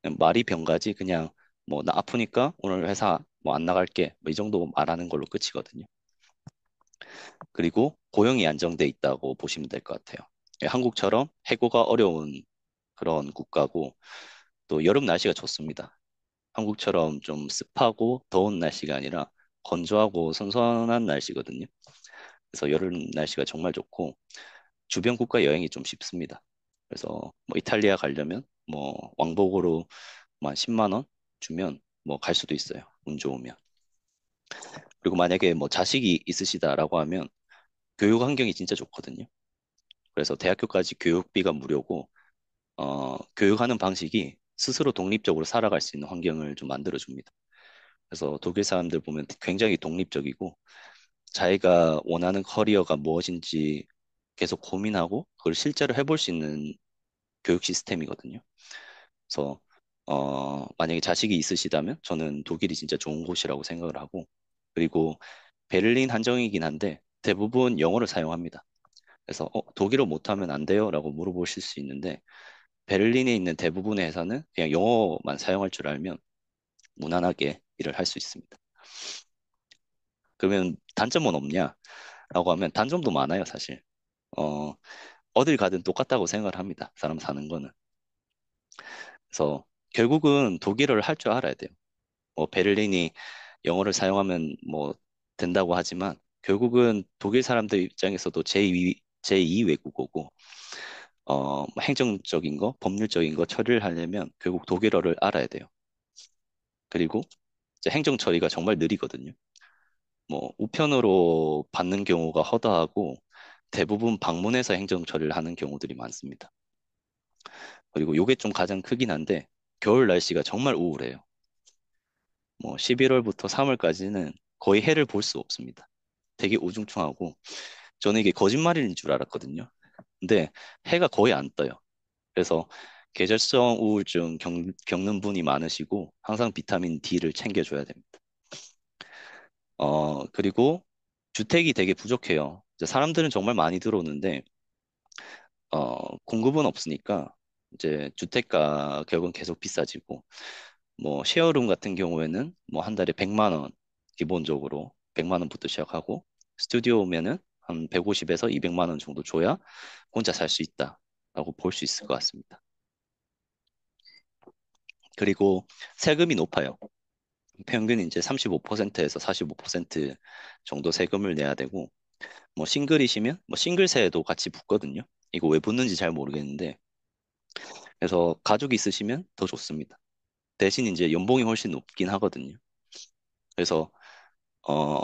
Speaker 1: 그냥 말이 병가지 그냥 뭐 나 아프니까 오늘 회사 뭐 안 나갈게 뭐 이 정도 말하는 걸로 끝이거든요. 그리고 고용이 안정돼 있다고 보시면 될 것 같아요. 예, 한국처럼 해고가 어려운 그런 국가고 또 여름 날씨가 좋습니다. 한국처럼 좀 습하고 더운 날씨가 아니라 건조하고 선선한 날씨거든요. 그래서 여름 날씨가 정말 좋고 주변 국가 여행이 좀 쉽습니다. 그래서 뭐 이탈리아 가려면 뭐 왕복으로 뭐 한 10만 원 주면 뭐 갈 수도 있어요. 운 좋으면. 그리고 만약에 뭐 자식이 있으시다라고 하면 교육 환경이 진짜 좋거든요. 그래서 대학교까지 교육비가 무료고 교육하는 방식이 스스로 독립적으로 살아갈 수 있는 환경을 좀 만들어 줍니다. 그래서 독일 사람들 보면 굉장히 독립적이고 자기가 원하는 커리어가 무엇인지 계속 고민하고 그걸 실제로 해볼 수 있는 교육 시스템이거든요. 그래서 만약에 자식이 있으시다면 저는 독일이 진짜 좋은 곳이라고 생각을 하고 그리고 베를린 한정이긴 한데 대부분 영어를 사용합니다. 그래서 독일어 못하면 안 돼요? 라고 물어보실 수 있는데 베를린에 있는 대부분의 회사는 그냥 영어만 사용할 줄 알면 무난하게 일을 할 수 있습니다. 그러면 단점은 없냐? 라고 하면 단점도 많아요, 사실. 어, 어딜 가든 똑같다고 생각을 합니다. 사람 사는 거는. 그래서 결국은 독일어를 할 줄 알아야 돼요. 뭐 베를린이 영어를 사용하면 뭐 된다고 하지만 결국은 독일 사람들 입장에서도 제2 외국어고 뭐 행정적인 거, 법률적인 거 처리를 하려면 결국 독일어를 알아야 돼요. 그리고 이제 행정 처리가 정말 느리거든요. 뭐 우편으로 받는 경우가 허다하고 대부분 방문해서 행정 처리를 하는 경우들이 많습니다. 그리고 요게 좀 가장 크긴 한데 겨울 날씨가 정말 우울해요. 뭐 11월부터 3월까지는 거의 해를 볼 수 없습니다. 되게 우중충하고 저는 이게 거짓말인 줄 알았거든요. 근데 해가 거의 안 떠요. 그래서 계절성 우울증 겪는 분이 많으시고 항상 비타민 D를 챙겨줘야 됩니다. 그리고 주택이 되게 부족해요. 이제 사람들은 정말 많이 들어오는데 공급은 없으니까 이제 주택 가격은 계속 비싸지고 뭐 쉐어룸 같은 경우에는 뭐 한 달에 100만 원 기본적으로 100만 원부터 시작하고 스튜디오 오면은 한 150에서 200만 원 정도 줘야 혼자 살 수 있다라고 볼 수 있을 것 같습니다. 그리고 세금이 높아요. 평균 이제 35%에서 45% 정도 세금을 내야 되고 뭐 싱글이시면 뭐 싱글세도 같이 붙거든요. 이거 왜 붙는지 잘 모르겠는데 그래서 가족이 있으시면 더 좋습니다. 대신 이제 연봉이 훨씬 높긴 하거든요. 그래서 어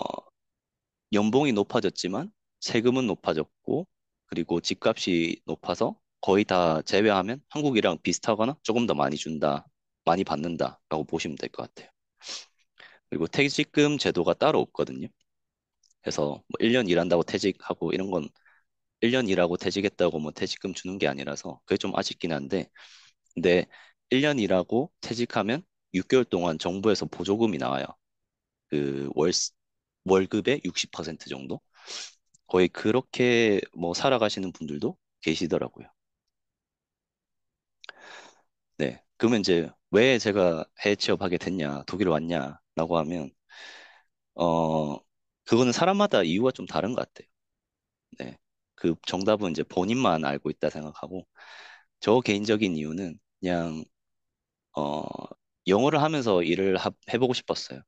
Speaker 1: 연봉이 높아졌지만 세금은 높아졌고 그리고 집값이 높아서 거의 다 제외하면 한국이랑 비슷하거나 조금 더 많이 준다, 많이 받는다라고 보시면 될 것 같아요. 그리고 퇴직금 제도가 따로 없거든요. 그래서 뭐 1년 일한다고 퇴직하고 이런 건 1년 일하고 퇴직했다고 뭐 퇴직금 주는 게 아니라서 그게 좀 아쉽긴 한데 근데 1년 일하고 퇴직하면 6개월 동안 정부에서 보조금이 나와요. 그 월급의 60% 정도? 거의 그렇게 뭐 살아가시는 분들도 계시더라고요. 네. 그러면 이제 왜 제가 해외 취업하게 됐냐, 독일 왔냐라고 하면, 어, 그거는 사람마다 이유가 좀 다른 것 같아요. 네. 그 정답은 이제 본인만 알고 있다 생각하고, 저 개인적인 이유는 그냥, 어, 영어를 하면서 해보고 싶었어요.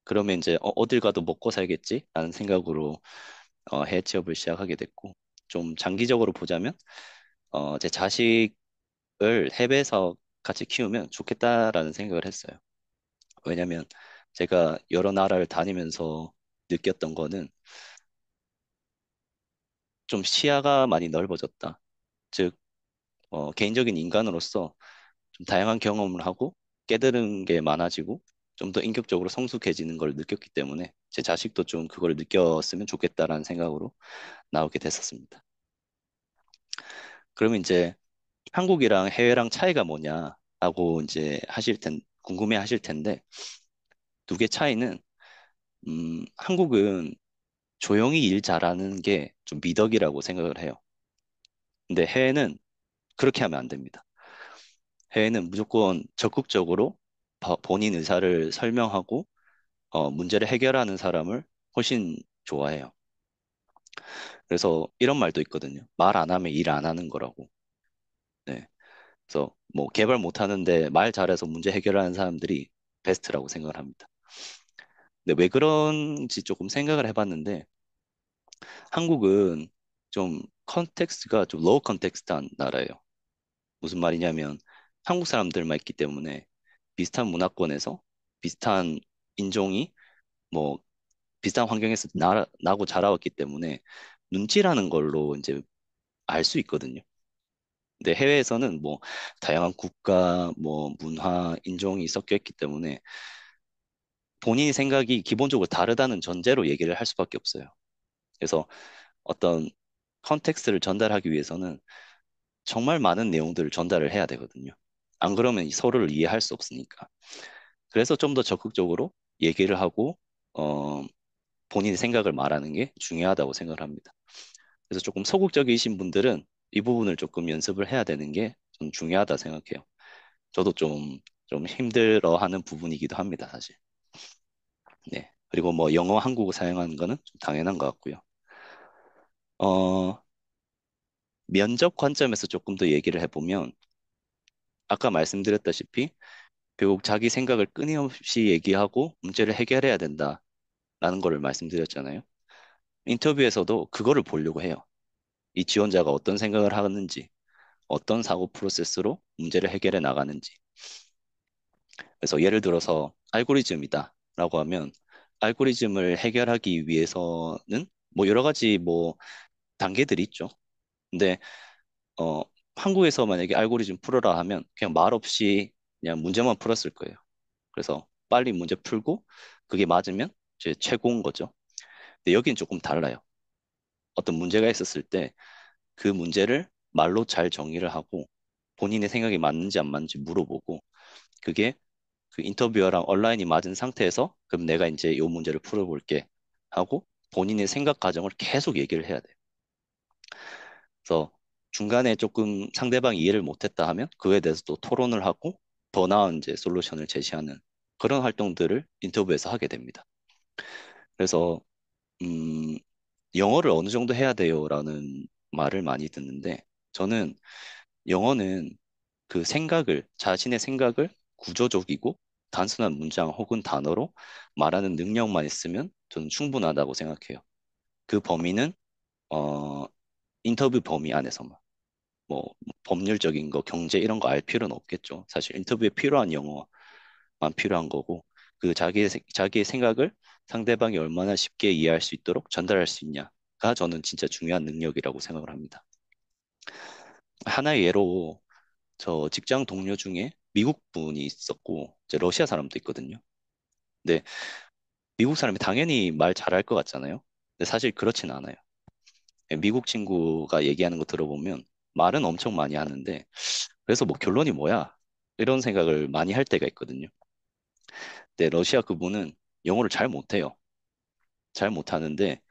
Speaker 1: 그러면 이제 어딜 가도 먹고 살겠지? 라는 생각으로 해외 취업을 시작하게 됐고, 좀 장기적으로 보자면, 제 자식을 해외에서 같이 키우면 좋겠다라는 생각을 했어요. 왜냐면 제가 여러 나라를 다니면서 느꼈던 거는 좀 시야가 많이 넓어졌다. 즉, 개인적인 인간으로서 좀 다양한 경험을 하고 깨달은 게 많아지고 좀 더 인격적으로 성숙해지는 걸 느꼈기 때문에 제 자식도 좀 그걸 느꼈으면 좋겠다라는 생각으로 나오게 됐었습니다. 그러면 이제 한국이랑 해외랑 차이가 뭐냐라고 이제 궁금해 하실 텐데 두 개 차이는 한국은 조용히 일 잘하는 게 좀 미덕이라고 생각을 해요. 근데 해외는 그렇게 하면 안 됩니다. 해외는 무조건 적극적으로 본인 의사를 설명하고 문제를 해결하는 사람을 훨씬 좋아해요. 그래서 이런 말도 있거든요. 말 안 하면 일 안 하는 거라고. 네. 그래서 뭐 개발 못 하는데 말 잘해서 문제 해결하는 사람들이 베스트라고 생각을 합니다. 근데 왜 그런지 조금 생각을 해봤는데 한국은 좀 컨텍스트가 좀 로우 컨텍스트한 나라예요. 무슨 말이냐면 한국 사람들만 있기 때문에 비슷한 문화권에서 비슷한 인종이 뭐 비슷한 환경에서 나고 자라왔기 때문에 눈치라는 걸로 이제 알 수 있거든요. 근데 해외에서는 뭐 다양한 국가, 뭐 문화, 인종이 섞여 있기 때문에 본인의 생각이 기본적으로 다르다는 전제로 얘기를 할 수밖에 없어요. 그래서 어떤 컨텍스트를 전달하기 위해서는 정말 많은 내용들을 전달을 해야 되거든요. 안 그러면 서로를 이해할 수 없으니까. 그래서 좀 더 적극적으로 얘기를 하고, 어, 본인의 생각을 말하는 게 중요하다고 생각을 합니다. 그래서 조금 소극적이신 분들은 이 부분을 조금 연습을 해야 되는 게 좀 중요하다 생각해요. 저도 좀 힘들어 하는 부분이기도 합니다, 사실. 네. 그리고 뭐 영어, 한국어 사용하는 거는 좀 당연한 것 같고요. 어, 면접 관점에서 조금 더 얘기를 해보면, 아까 말씀드렸다시피, 결국 자기 생각을 끊임없이 얘기하고 문제를 해결해야 된다라는 거를 말씀드렸잖아요. 인터뷰에서도 그거를 보려고 해요. 이 지원자가 어떤 생각을 하는지, 어떤 사고 프로세스로 문제를 해결해 나가는지. 그래서 예를 들어서 알고리즘이다라고 하면 알고리즘을 해결하기 위해서는 뭐 여러 가지 뭐 단계들이 있죠. 근데 한국에서 만약에 알고리즘 풀어라 하면 그냥 말 없이 그냥 문제만 풀었을 거예요. 그래서 빨리 문제 풀고 그게 맞으면 이제 최고인 거죠. 근데 여긴 조금 달라요. 어떤 문제가 있었을 때 그 문제를 말로 잘 정의를 하고 본인의 생각이 맞는지 안 맞는지 물어보고 그게 그 인터뷰어랑 온라인이 맞은 상태에서 그럼 내가 이제 이 문제를 풀어볼게 하고 본인의 생각 과정을 계속 얘기를 해야 돼요. 그래서 중간에 조금 상대방이 이해를 못했다 하면 그에 대해서 또 토론을 하고 더 나은 이제 솔루션을 제시하는 그런 활동들을 인터뷰에서 하게 됩니다. 그래서 음, 영어를 어느 정도 해야 돼요라는 말을 많이 듣는데 저는 영어는 그 생각을 자신의 생각을 구조적이고 단순한 문장 혹은 단어로 말하는 능력만 있으면 저는 충분하다고 생각해요. 그 범위는 어, 인터뷰 범위 안에서만. 뭐 법률적인 거, 경제 이런 거 알 필요는 없겠죠. 사실 인터뷰에 필요한 영어만 필요한 거고 그 자기의 생각을 상대방이 얼마나 쉽게 이해할 수 있도록 전달할 수 있냐가 저는 진짜 중요한 능력이라고 생각을 합니다. 하나의 예로 저 직장 동료 중에 미국 분이 있었고 이제 러시아 사람도 있거든요. 근데 미국 사람이 당연히 말 잘할 것 같잖아요. 근데 사실 그렇진 않아요. 미국 친구가 얘기하는 거 들어보면 말은 엄청 많이 하는데 그래서 뭐 결론이 뭐야? 이런 생각을 많이 할 때가 있거든요. 근데 러시아 그분은 영어를 잘 못해요. 잘 못하는데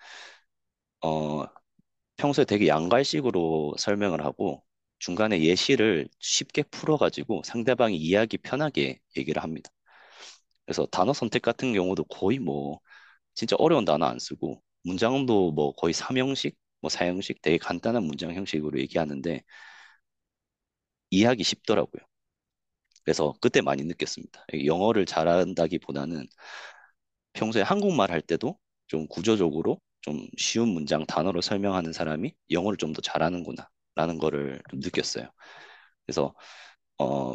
Speaker 1: 어, 평소에 되게 양갈식으로 설명을 하고 중간에 예시를 쉽게 풀어가지고 상대방이 이해하기 편하게 얘기를 합니다. 그래서 단어 선택 같은 경우도 거의 뭐 진짜 어려운 단어 안 쓰고 문장도 뭐 거의 3형식, 뭐 4형식 되게 간단한 문장 형식으로 얘기하는데 이해하기 쉽더라고요. 그래서 그때 많이 느꼈습니다. 영어를 잘한다기보다는 평소에 한국말 할 때도 좀 구조적으로 좀 쉬운 문장 단어로 설명하는 사람이 영어를 좀 더 잘하는구나 라는 거를 좀 느꼈어요. 그래서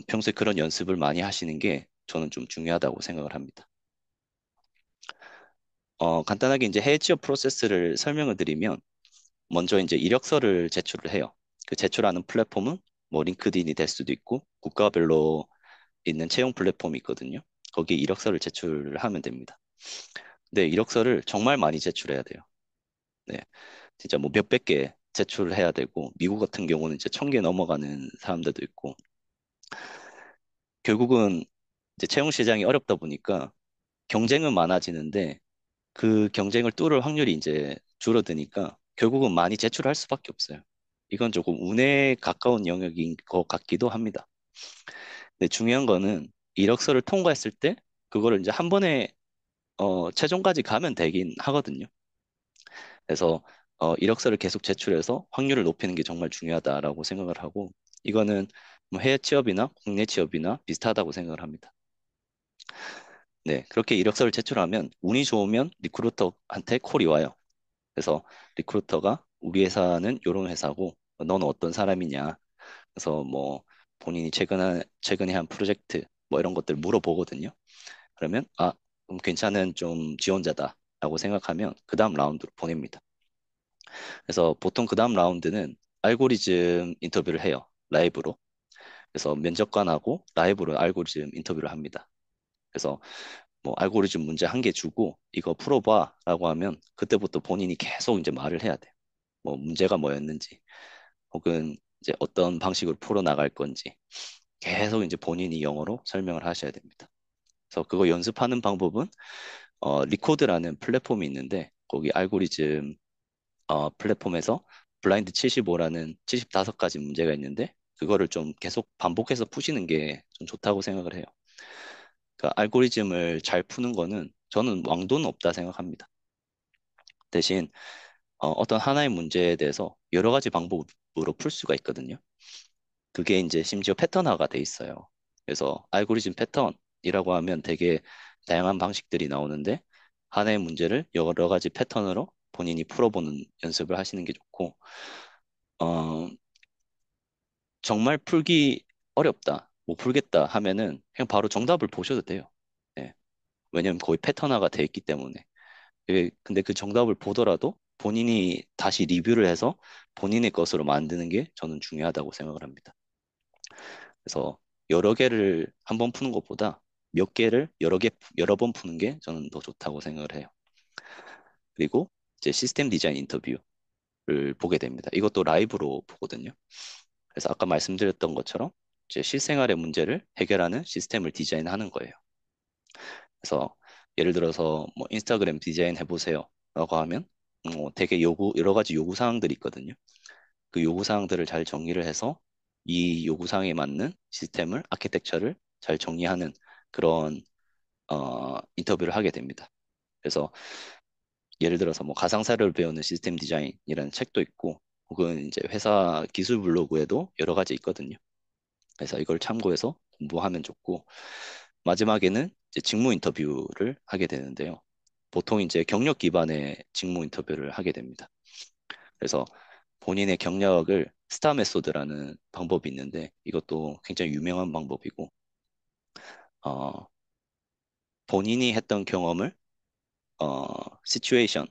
Speaker 1: 평소에 그런 연습을 많이 하시는 게 저는 좀 중요하다고 생각을 합니다. 간단하게 이제 해외 취업 프로세스를 설명을 드리면 먼저 이제 이력서를 제출을 해요. 그 제출하는 플랫폼은 뭐 링크드인이 될 수도 있고 국가별로 있는 채용 플랫폼이 있거든요. 거기에 이력서를 제출을 하면 됩니다. 근데 이력서를 정말 많이 제출해야 돼요. 네, 진짜 뭐 몇백 개 제출을 해야 되고 미국 같은 경우는 이제 1,000개 넘어가는 사람들도 있고 결국은 이제 채용 시장이 어렵다 보니까 경쟁은 많아지는데 그 경쟁을 뚫을 확률이 이제 줄어드니까 결국은 많이 제출할 수밖에 없어요. 이건 조금 운에 가까운 영역인 것 같기도 합니다. 근데 중요한 거는 이력서를 통과했을 때 그거를 이제 한 번에 최종까지 가면 되긴 하거든요. 그래서 이력서를 계속 제출해서 확률을 높이는 게 정말 중요하다라고 생각을 하고 이거는 뭐 해외 취업이나 국내 취업이나 비슷하다고 생각을 합니다. 네, 그렇게 이력서를 제출하면 운이 좋으면 리크루터한테 콜이 와요. 그래서 리크루터가 우리 회사는 이런 회사고 너는 어떤 사람이냐. 그래서 뭐 본인이 최근에 한 프로젝트 뭐 이런 것들 물어보거든요. 그러면 그럼 괜찮은 좀 지원자다라고 생각하면 그 다음 라운드로 보냅니다. 그래서 보통 그 다음 라운드는 알고리즘 인터뷰를 해요. 라이브로. 그래서 면접관하고 라이브로 알고리즘 인터뷰를 합니다. 그래서 뭐 알고리즘 문제 한 개 주고 이거 풀어봐라고 하면 그때부터 본인이 계속 이제 말을 해야 돼요. 뭐 문제가 뭐였는지 혹은 이제 어떤 방식으로 풀어 나갈 건지 계속 이제 본인이 영어로 설명을 하셔야 됩니다. 그래서 그거 연습하는 방법은 리코드라는 플랫폼이 있는데 거기 알고리즘 플랫폼에서 블라인드 75라는 75가지 문제가 있는데 그거를 좀 계속 반복해서 푸시는 게 좀 좋다고 생각을 해요. 그러니까 알고리즘을 잘 푸는 거는 저는 왕도는 없다 생각합니다. 대신 어떤 하나의 문제에 대해서 여러 가지 방법으로 풀 수가 있거든요. 그게 이제 심지어 패턴화가 돼 있어요. 그래서 알고리즘 패턴이라고 하면 되게 다양한 방식들이 나오는데 하나의 문제를 여러 가지 패턴으로 본인이 풀어보는 연습을 하시는 게 좋고 어, 정말 풀기 어렵다, 못 풀겠다 하면은 그냥 바로 정답을 보셔도 돼요. 네. 왜냐면 거의 패턴화가 돼 있기 때문에. 근데 그 정답을 보더라도 본인이 다시 리뷰를 해서 본인의 것으로 만드는 게 저는 중요하다고 생각을 합니다. 그래서 여러 개를 한 번 푸는 것보다 몇 개를 여러 번 푸는 게 저는 더 좋다고 생각을 해요. 그리고 이제 시스템 디자인 인터뷰를 보게 됩니다. 이것도 라이브로 보거든요. 그래서 아까 말씀드렸던 것처럼 이제 실생활의 문제를 해결하는 시스템을 디자인하는 거예요. 그래서 예를 들어서 뭐 인스타그램 디자인 해보세요 라고 하면 되게 여러 가지 요구 사항들이 있거든요. 그 요구 사항들을 잘 정리를 해서 이 요구 사항에 맞는 시스템을 아키텍처를 잘 정리하는 그런 인터뷰를 하게 됩니다. 그래서 예를 들어서 뭐 가상사를 배우는 시스템 디자인이라는 책도 있고 혹은 이제 회사 기술 블로그에도 여러 가지 있거든요. 그래서 이걸 참고해서 공부하면 좋고 마지막에는 이제 직무 인터뷰를 하게 되는데요. 보통 이제 경력 기반의 직무 인터뷰를 하게 됩니다. 그래서 본인의 경력을 스타 메소드라는 방법이 있는데 이것도 굉장히 유명한 방법이고 어, 본인이 했던 경험을 시츄에이션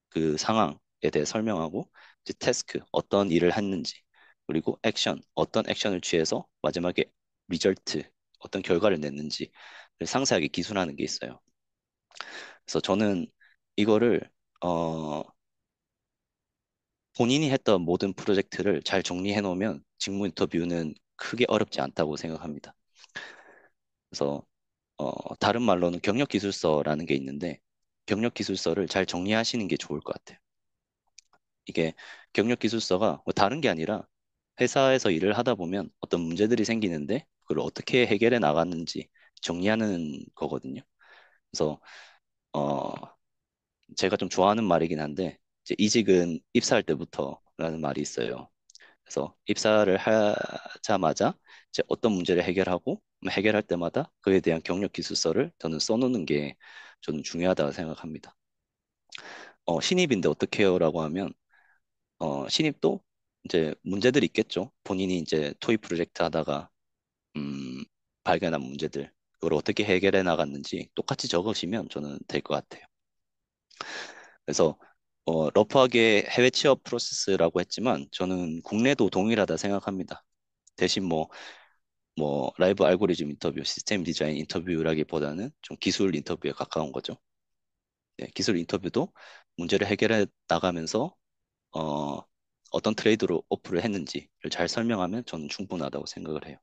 Speaker 1: 그 상황에 대해 설명하고 이제 태스크 어떤 일을 했는지 그리고 액션 어떤 액션을 취해서 마지막에 리절트 어떤 결과를 냈는지를 상세하게 기술하는 게 있어요. 그래서 저는 이거를 어, 본인이 했던 모든 프로젝트를 잘 정리해 놓으면 직무 인터뷰는 크게 어렵지 않다고 생각합니다. 그래서 다른 말로는 경력 기술서라는 게 있는데 경력 기술서를 잘 정리하시는 게 좋을 것 같아요. 이게 경력 기술서가 뭐 다른 게 아니라 회사에서 일을 하다 보면 어떤 문제들이 생기는데 그걸 어떻게 해결해 나갔는지 정리하는 거거든요. 그래서 어, 제가 좀 좋아하는 말이긴 한데 이제 이직은 입사할 때부터라는 말이 있어요. 그래서 입사를 하자마자 이제 어떤 문제를 해결하고 해결할 때마다 그에 대한 경력 기술서를 저는 써놓는 게 저는 중요하다고 생각합니다. 신입인데 어떻게 해요라고 하면 신입도 이제 문제들이 있겠죠. 본인이 이제 토익 프로젝트 하다가 음, 발견한 문제들 그걸 어떻게 해결해 나갔는지 똑같이 적으시면 저는 될 것 같아요. 그래서 러프하게 해외 취업 프로세스라고 했지만 저는 국내도 동일하다 생각합니다. 대신 뭐 라이브 알고리즘 인터뷰, 시스템 디자인 인터뷰라기보다는 좀 기술 인터뷰에 가까운 거죠. 네, 기술 인터뷰도 문제를 해결해 나가면서 어, 어떤 트레이드로 오프를 했는지를 잘 설명하면 저는 충분하다고 생각을 해요.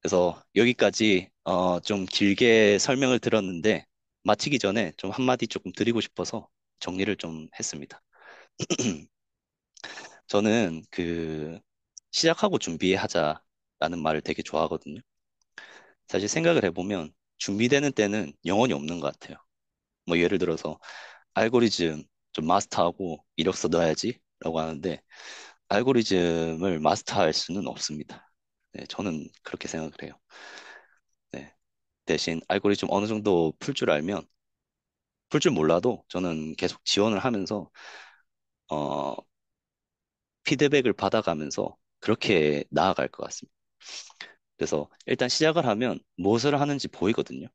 Speaker 1: 그래서 여기까지 좀 길게 설명을 들었는데 마치기 전에 좀 한마디 조금 드리고 싶어서 정리를 좀 했습니다. 저는 그 시작하고 준비하자라는 말을 되게 좋아하거든요. 사실 생각을 해보면 준비되는 때는 영원히 없는 것 같아요. 뭐 예를 들어서 알고리즘 좀 마스터하고 이력서 넣어야지 라고 하는데 알고리즘을 마스터할 수는 없습니다. 네, 저는 그렇게 생각을 해요. 네, 대신 알고리즘 어느 정도 풀 줄 알면 풀 줄 몰라도 저는 계속 지원을 하면서 어, 피드백을 받아가면서 그렇게 나아갈 것 같습니다. 그래서 일단 시작을 하면 무엇을 하는지 보이거든요.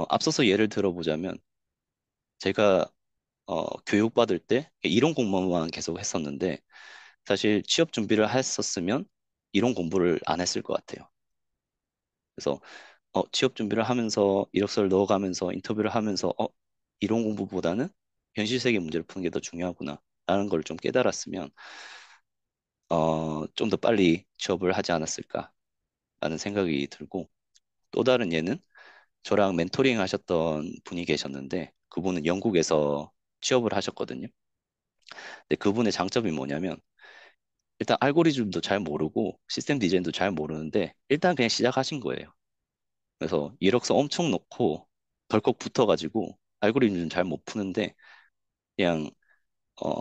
Speaker 1: 앞서서 예를 들어보자면 제가 교육받을 때 이론 공부만 계속 했었는데 사실 취업 준비를 했었으면 이론 공부를 안 했을 것 같아요. 그래서 취업 준비를 하면서 이력서를 넣어가면서 인터뷰를 하면서 이론 공부보다는 현실 세계 문제를 푸는 게 더 중요하구나 라는 걸 좀 깨달았으면 좀 더 빨리 취업을 하지 않았을까라는 생각이 들고 또 다른 예는 저랑 멘토링 하셨던 분이 계셨는데 그분은 영국에서 취업을 하셨거든요. 근데 그분의 장점이 뭐냐면 일단 알고리즘도 잘 모르고 시스템 디자인도 잘 모르는데 일단 그냥 시작하신 거예요. 그래서 이력서 엄청 넣고 덜컥 붙어가지고 알고리즘 잘 못 푸는데 그냥 어,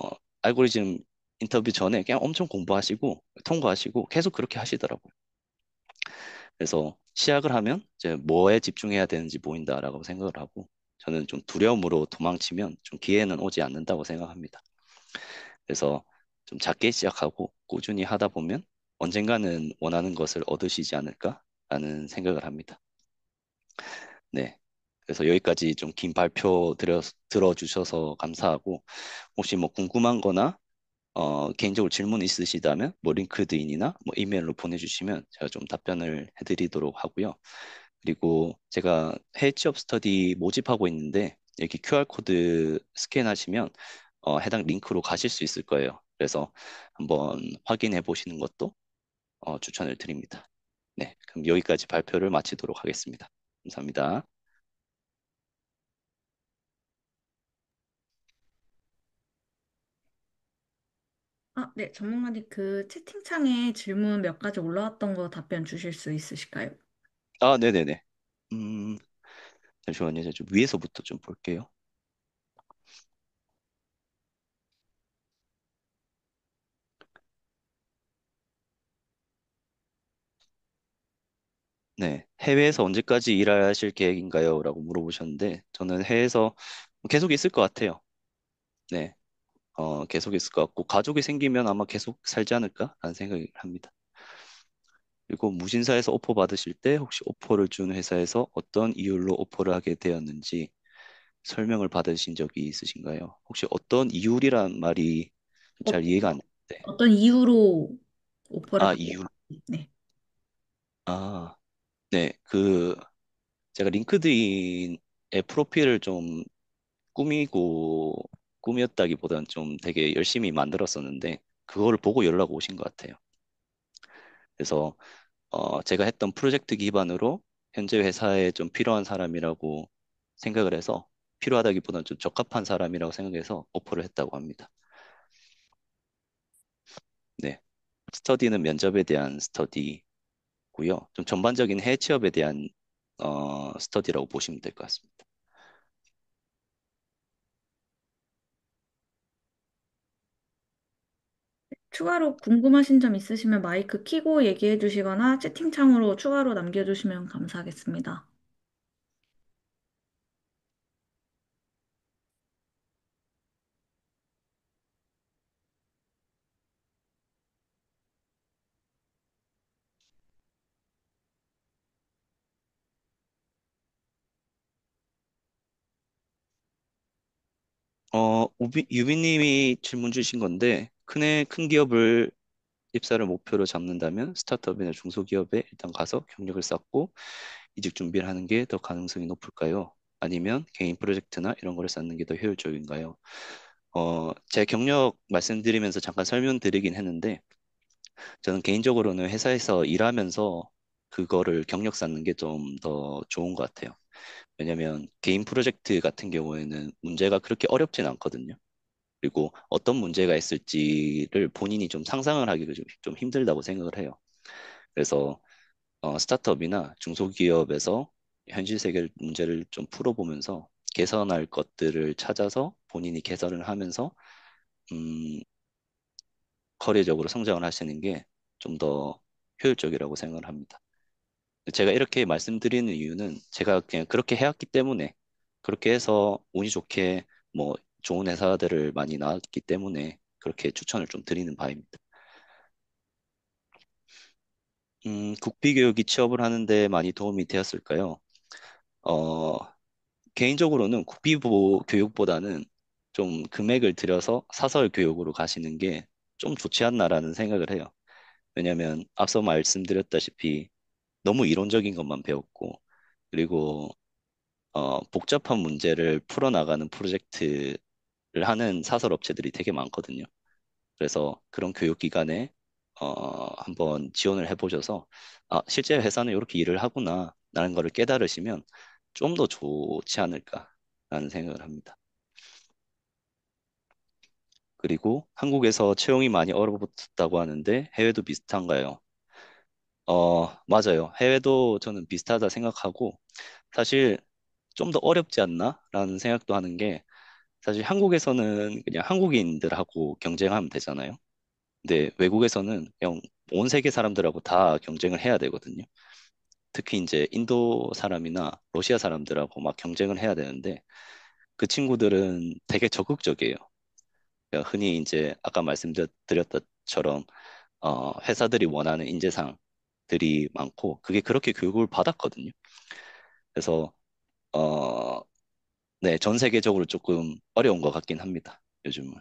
Speaker 1: 알고리즘 인터뷰 전에 그냥 엄청 공부하시고 통과하시고 계속 그렇게 하시더라고요. 그래서 시작을 하면 이제 뭐에 집중해야 되는지 보인다라고 생각을 하고 저는 좀 두려움으로 도망치면 좀 기회는 오지 않는다고 생각합니다. 그래서 좀 작게 시작하고 꾸준히 하다 보면 언젠가는 원하는 것을 얻으시지 않을까라는 생각을 합니다. 네. 그래서 여기까지 좀 긴 발표 들어주셔서 감사하고, 혹시 뭐 궁금한 거나 개인적으로 질문 있으시다면 뭐 링크드인이나 뭐 이메일로 보내주시면 제가 좀 답변을 해드리도록 하고요. 그리고 제가 해외 취업 스터디 모집하고 있는데 여기 QR코드 스캔하시면 해당 링크로 가실 수 있을 거예요. 그래서 한번 확인해 보시는 것도 추천을 드립니다. 네, 그럼 여기까지 발표를 마치도록 하겠습니다. 감사합니다.
Speaker 2: 아, 네, 전문가님 그 채팅창에 질문 몇 가지 올라왔던 거 답변 주실 수 있으실까요?
Speaker 1: 아, 네네네. 음, 잠시만요. 제가 좀 위에서부터 좀 볼게요. 네, 해외에서 언제까지 일하실 계획인가요? 라고 물어보셨는데, 저는 해외에서 계속 있을 것 같아요. 네, 계속 있을 것 같고, 가족이 생기면 아마 계속 살지 않을까라는 생각을 합니다. 그리고 무신사에서 오퍼 받으실 때 혹시 오퍼를 준 회사에서 어떤 이유로 오퍼를 하게 되었는지 설명을 받으신 적이 있으신가요? 혹시 어떤 이유란 말이
Speaker 2: 어,
Speaker 1: 잘 이해가 안 되는데.
Speaker 2: 어떤 이유로 오퍼를
Speaker 1: 아, 이유.
Speaker 2: 받았는지. 네.
Speaker 1: 아, 네. 제가 링크드인의 프로필을 좀 꾸미고, 꾸몄다기보다는 좀 되게 열심히 만들었었는데, 그거를 보고 연락 오신 것 같아요. 그래서 제가 했던 프로젝트 기반으로 현재 회사에 좀 필요한 사람이라고 생각을 해서 필요하다기보다는 좀 적합한 사람이라고 생각해서 오퍼를 했다고 합니다. 네. 스터디는 면접에 대한 스터디고요. 좀 전반적인 해외 취업에 대한 스터디라고 보시면 될 것 같습니다.
Speaker 2: 추가로 궁금하신 점 있으시면 마이크 켜고 얘기해 주시거나 채팅창으로 추가로 남겨주시면 감사하겠습니다.
Speaker 1: 유비님이 질문 주신 건데, 큰 기업을 입사를 목표로 잡는다면 스타트업이나 중소기업에 일단 가서 경력을 쌓고 이직 준비를 하는 게 더 가능성이 높을까요? 아니면 개인 프로젝트나 이런 거를 쌓는 게 더 효율적인가요? 제 경력 말씀드리면서 잠깐 설명드리긴 했는데, 저는 개인적으로는 회사에서 일하면서 그거를 경력 쌓는 게 좀 더 좋은 것 같아요. 왜냐면 개인 프로젝트 같은 경우에는 문제가 그렇게 어렵진 않거든요. 그리고 어떤 문제가 있을지를 본인이 좀 상상을 하기가 좀 힘들다고 생각을 해요. 그래서 스타트업이나 중소기업에서 현실 세계 문제를 좀 풀어보면서 개선할 것들을 찾아서 본인이 개선을 하면서 음, 커리어적으로 성장을 하시는 게 좀 더 효율적이라고 생각을 합니다. 제가 이렇게 말씀드리는 이유는 제가 그냥 그렇게 해왔기 때문에 그렇게 해서 운이 좋게 뭐 좋은 회사들을 많이 나왔기 때문에 그렇게 추천을 좀 드리는 바입니다. 국비 교육이 취업을 하는데 많이 도움이 되었을까요? 어, 개인적으로는 교육보다는 좀 금액을 들여서 사설 교육으로 가시는 게 좀 좋지 않나라는 생각을 해요. 왜냐하면 앞서 말씀드렸다시피 너무 이론적인 것만 배웠고, 그리고 복잡한 문제를 풀어나가는 프로젝트를 하는 사설 업체들이 되게 많거든요. 그래서 그런 교육기관에 한번 지원을 해보셔서 아, 실제 회사는 이렇게 일을 하구나 라는 거를 깨달으시면 좀 더 좋지 않을까라는 생각을 합니다. 그리고 한국에서 채용이 많이 얼어붙었다고 하는데 해외도 비슷한가요? 맞아요. 해외도 저는 비슷하다 생각하고 사실 좀 더 어렵지 않나? 라는 생각도 하는 게 사실 한국에서는 그냥 한국인들하고 경쟁하면 되잖아요. 근데 외국에서는 그냥 온 세계 사람들하고 다 경쟁을 해야 되거든요. 특히 이제 인도 사람이나 러시아 사람들하고 막 경쟁을 해야 되는데 그 친구들은 되게 적극적이에요. 그러니까 흔히 이제 아까 말씀드렸다처럼 회사들이 원하는 인재상들이 많고 그게 그렇게 교육을 받았거든요. 그래서 어, 네, 전 세계적으로 조금 어려운 것 같긴 합니다. 요즘은.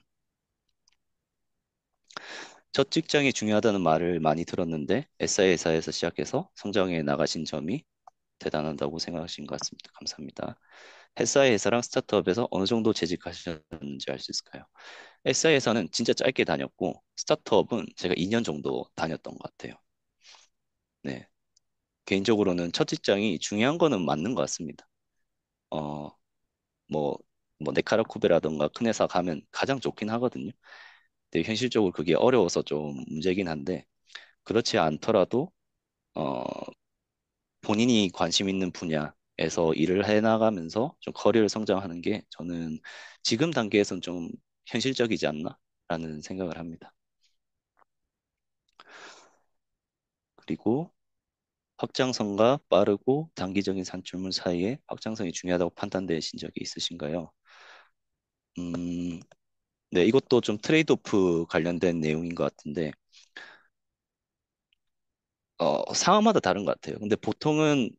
Speaker 1: 첫 직장이 중요하다는 말을 많이 들었는데 SI 회사에서 시작해서 성장해 나가신 점이 대단하다고 생각하신 것 같습니다. 감사합니다. SI 회사랑 스타트업에서 어느 정도 재직하셨는지 알 수 있을까요? SI 회사는 진짜 짧게 다녔고 스타트업은 제가 2년 정도 다녔던 것 같아요. 네, 개인적으로는 첫 직장이 중요한 거는 맞는 것 같습니다. 어, 뭐, 뭐 네카라쿠베라던가 큰 회사 가면 가장 좋긴 하거든요. 근데 현실적으로 그게 어려워서 좀 문제긴 한데 그렇지 않더라도 어, 본인이 관심 있는 분야에서 일을 해나가면서 좀 커리어를 성장하는 게 저는 지금 단계에선 좀 현실적이지 않나라는 생각을 합니다. 그리고 확장성과 빠르고 단기적인 산출물 사이에 확장성이 중요하다고 판단되신 적이 있으신가요? 음, 네, 이것도 좀 트레이드오프 관련된 내용인 것 같은데, 상황마다 다른 것 같아요. 근데 보통은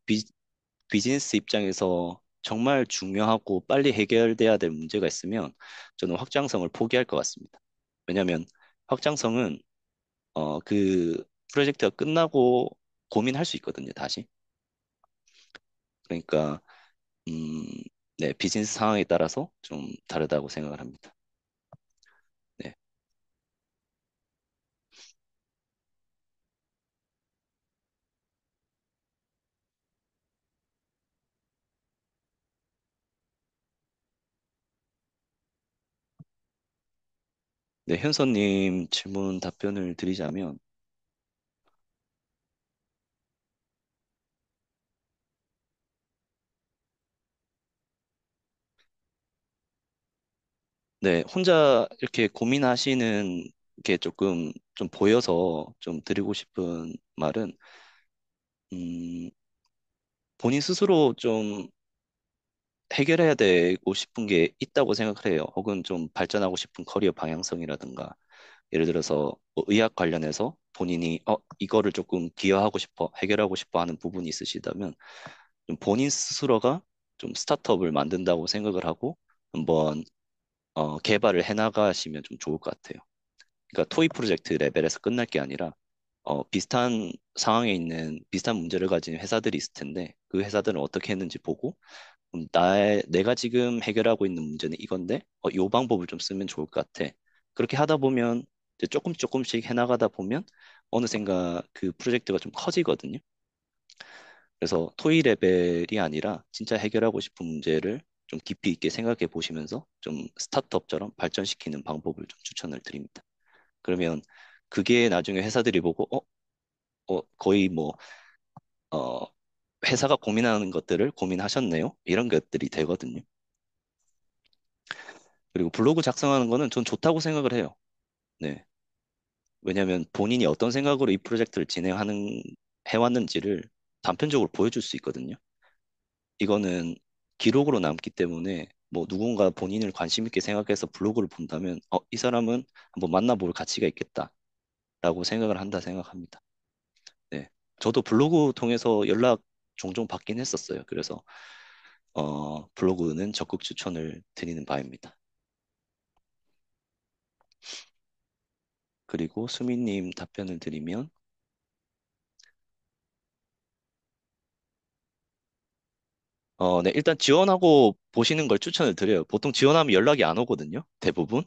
Speaker 1: 비즈니스 입장에서 정말 중요하고 빨리 해결돼야 될 문제가 있으면 저는 확장성을 포기할 것 같습니다. 왜냐하면 확장성은 그 프로젝트가 끝나고 고민할 수 있거든요, 다시. 그러니까 음, 네, 비즈니스 상황에 따라서 좀 다르다고 생각을 합니다. 네, 네, 현서님 질문 답변을 드리자면, 네, 혼자 이렇게 고민하시는 게 조금 좀 보여서 좀 드리고 싶은 말은, 음, 본인 스스로 좀 해결해야 되고 싶은 게 있다고 생각을 해요. 혹은 좀 발전하고 싶은 커리어 방향성이라든가, 예를 들어서 뭐 의학 관련해서 본인이 이거를 조금 기여하고 싶어, 해결하고 싶어 하는 부분이 있으시다면, 좀 본인 스스로가 좀 스타트업을 만든다고 생각을 하고 한번 개발을 해나가시면 좀 좋을 것 같아요. 그러니까 토이 프로젝트 레벨에서 끝날 게 아니라 비슷한 상황에 있는 비슷한 문제를 가진 회사들이 있을 텐데 그 회사들은 어떻게 했는지 보고 내가 지금 해결하고 있는 문제는 이건데 이 방법을 좀 쓰면 좋을 것 같아. 그렇게 하다 보면 이제 조금 조금씩 해나가다 보면 어느샌가 그 프로젝트가 좀 커지거든요. 그래서 토이 레벨이 아니라 진짜 해결하고 싶은 문제를 좀 깊이 있게 생각해 보시면서 좀 스타트업처럼 발전시키는 방법을 좀 추천을 드립니다. 그러면 그게 나중에 회사들이 보고 거의 뭐 어, 회사가 고민하는 것들을 고민하셨네요. 이런 것들이 되거든요. 그리고 블로그 작성하는 거는 전 좋다고 생각을 해요. 네. 왜냐하면 본인이 어떤 생각으로 이 프로젝트를 진행하는 해왔는지를 단편적으로 보여줄 수 있거든요. 이거는 기록으로 남기 때문에 뭐 누군가 본인을 관심 있게 생각해서 블로그를 본다면 이 사람은 한번 만나볼 가치가 있겠다라고 생각을 한다 생각합니다. 네. 저도 블로그 통해서 연락 종종 받긴 했었어요. 그래서 블로그는 적극 추천을 드리는 바입니다. 그리고 수민님 답변을 드리면 네, 일단 지원하고 보시는 걸 추천을 드려요. 보통 지원하면 연락이 안 오거든요. 대부분.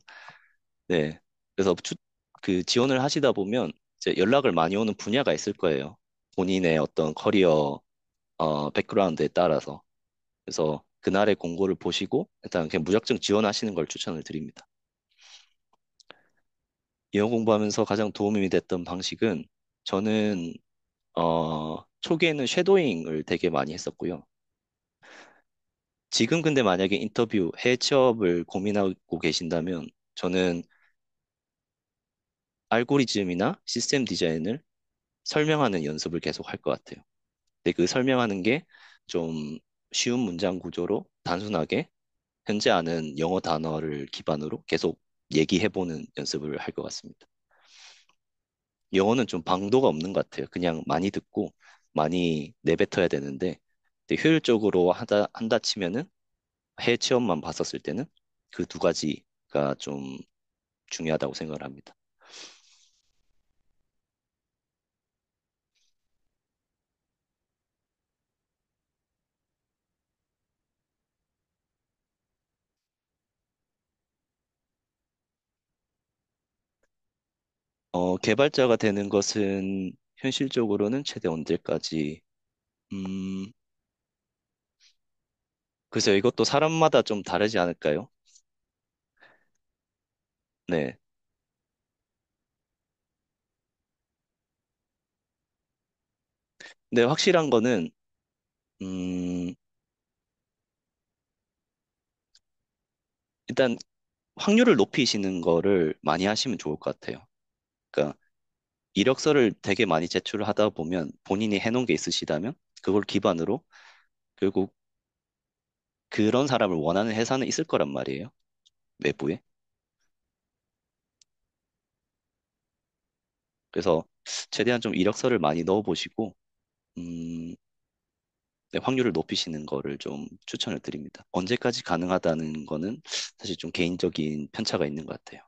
Speaker 1: 네. 그래서 그 지원을 하시다 보면 이제 연락을 많이 오는 분야가 있을 거예요. 본인의 어떤 커리어 백그라운드에 따라서. 그래서 그날의 공고를 보시고 일단 그냥 무작정 지원하시는 걸 추천을 드립니다. 영어 공부하면서 가장 도움이 됐던 방식은 저는 초기에는 쉐도잉을 되게 많이 했었고요. 지금 근데 만약에 인터뷰, 해외 취업을 고민하고 계신다면 저는 알고리즘이나 시스템 디자인을 설명하는 연습을 계속 할 것 같아요. 근데 그 설명하는 게 좀 쉬운 문장 구조로 단순하게 현재 아는 영어 단어를 기반으로 계속 얘기해보는 연습을 할 것 같습니다. 영어는 좀 방도가 없는 것 같아요. 그냥 많이 듣고 많이 내뱉어야 되는데 효율적으로 한다 치면은 해외 취업만 봤었을 때는 그 두 가지가 좀 중요하다고 생각을 합니다. 개발자가 되는 것은 현실적으로는 최대 언제까지? 음, 글쎄요, 이것도 사람마다 좀 다르지 않을까요? 네. 근데 확실한 거는, 음, 일단 확률을 높이시는 거를 많이 하시면 좋을 것 같아요. 그러니까 이력서를 되게 많이 제출을 하다 보면 본인이 해놓은 게 있으시다면 그걸 기반으로 결국 그런 사람을 원하는 회사는 있을 거란 말이에요. 외부에. 그래서 최대한 좀 이력서를 많이 넣어보시고, 음, 네, 확률을 높이시는 거를 좀 추천을 드립니다. 언제까지 가능하다는 거는 사실 좀 개인적인 편차가 있는 것 같아요.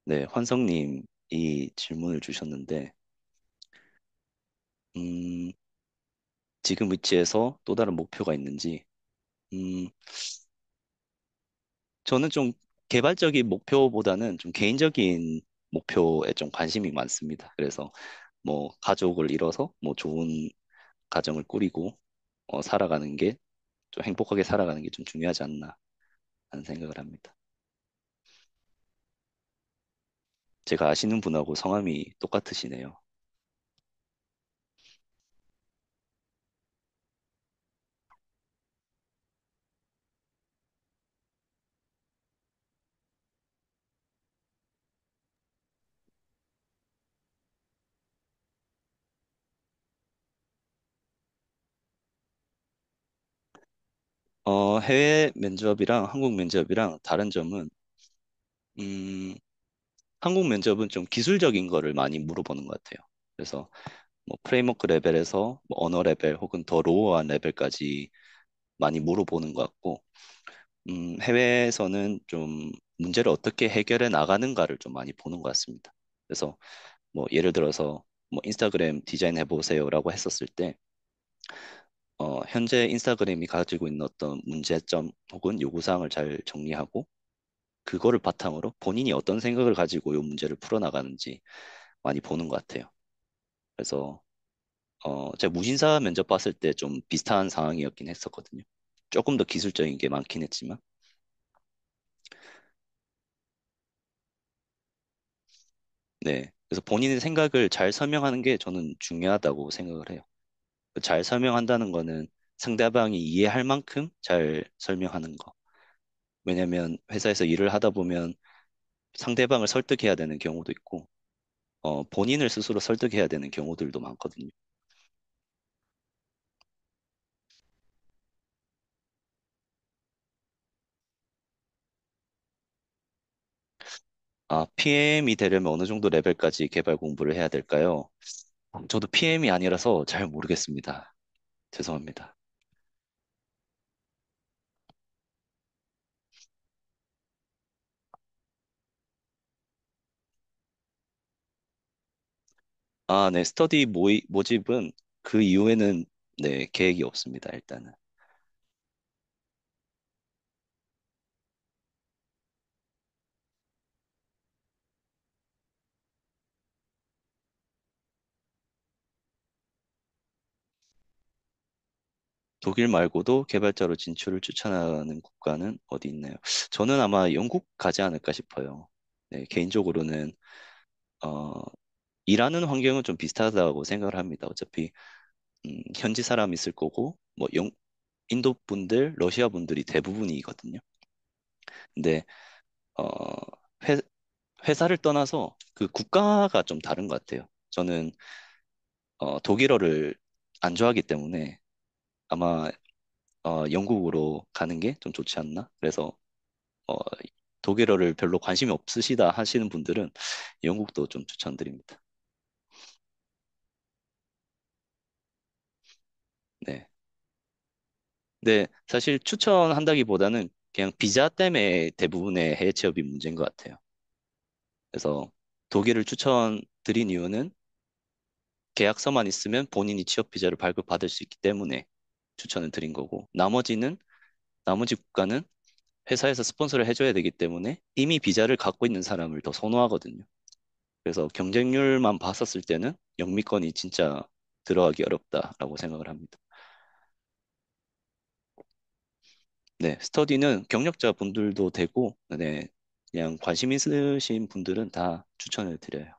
Speaker 1: 네, 환성님 이 질문을 주셨는데, 음, 지금 위치에서 또 다른 목표가 있는지, 음, 저는 좀 개발적인 목표보다는 좀 개인적인 목표에 좀 관심이 많습니다. 그래서 뭐 가족을 이뤄서 뭐 좋은 가정을 꾸리고 살아가는 게 좀 행복하게 살아가는 게 좀 중요하지 않나 하는 생각을 합니다. 제가 아시는 분하고 성함이 똑같으시네요. 해외 면접이랑 한국 면접이랑 다른 점은 음, 한국 면접은 좀 기술적인 거를 많이 물어보는 것 같아요. 그래서 뭐 프레임워크 레벨에서 뭐 언어 레벨 혹은 더 로우한 레벨까지 많이 물어보는 것 같고 해외에서는 좀 문제를 어떻게 해결해 나가는가를 좀 많이 보는 것 같습니다. 그래서 뭐 예를 들어서 뭐 인스타그램 디자인 해보세요라고 했었을 때 현재 인스타그램이 가지고 있는 어떤 문제점 혹은 요구사항을 잘 정리하고 그거를 바탕으로 본인이 어떤 생각을 가지고 이 문제를 풀어나가는지 많이 보는 것 같아요. 그래서 제가 무신사 면접 봤을 때 좀 비슷한 상황이었긴 했었거든요. 조금 더 기술적인 게 많긴 했지만, 네. 그래서 본인의 생각을 잘 설명하는 게 저는 중요하다고 생각을 해요. 잘 설명한다는 거는 상대방이 이해할 만큼 잘 설명하는 거. 왜냐면 회사에서 일을 하다 보면 상대방을 설득해야 되는 경우도 있고, 본인을 스스로 설득해야 되는 경우들도 많거든요. 아, PM이 되려면 어느 정도 레벨까지 개발 공부를 해야 될까요? 저도 PM이 아니라서 잘 모르겠습니다. 죄송합니다. 아, 네. 스터디 모집은 그 이후에는 네, 계획이 없습니다, 일단은. 독일 말고도 개발자로 진출을 추천하는 국가는 어디 있나요? 저는 아마 영국 가지 않을까 싶어요. 네, 개인적으로는 어, 일하는 환경은 좀 비슷하다고 생각을 합니다. 어차피 현지 사람 있을 거고 뭐 인도 분들, 러시아 분들이 대부분이거든요. 근데 어, 회, 회사를 떠나서 그 국가가 좀 다른 것 같아요. 저는 독일어를 안 좋아하기 때문에 아마 영국으로 가는 게 좀 좋지 않나? 그래서 어, 독일어를 별로 관심이 없으시다 하시는 분들은 영국도 좀 추천드립니다. 네. 근데 사실 추천한다기보다는 그냥 비자 때문에 대부분의 해외 취업이 문제인 것 같아요. 그래서 독일을 추천드린 이유는 계약서만 있으면 본인이 취업 비자를 발급받을 수 있기 때문에 추천을 드린 거고, 나머지 국가는 회사에서 스폰서를 해줘야 되기 때문에 이미 비자를 갖고 있는 사람을 더 선호하거든요. 그래서 경쟁률만 봤었을 때는 영미권이 진짜 들어가기 어렵다라고 생각을 합니다. 네, 스터디는 경력자 분들도 되고, 네, 그냥 관심 있으신 분들은 다 추천을 드려요.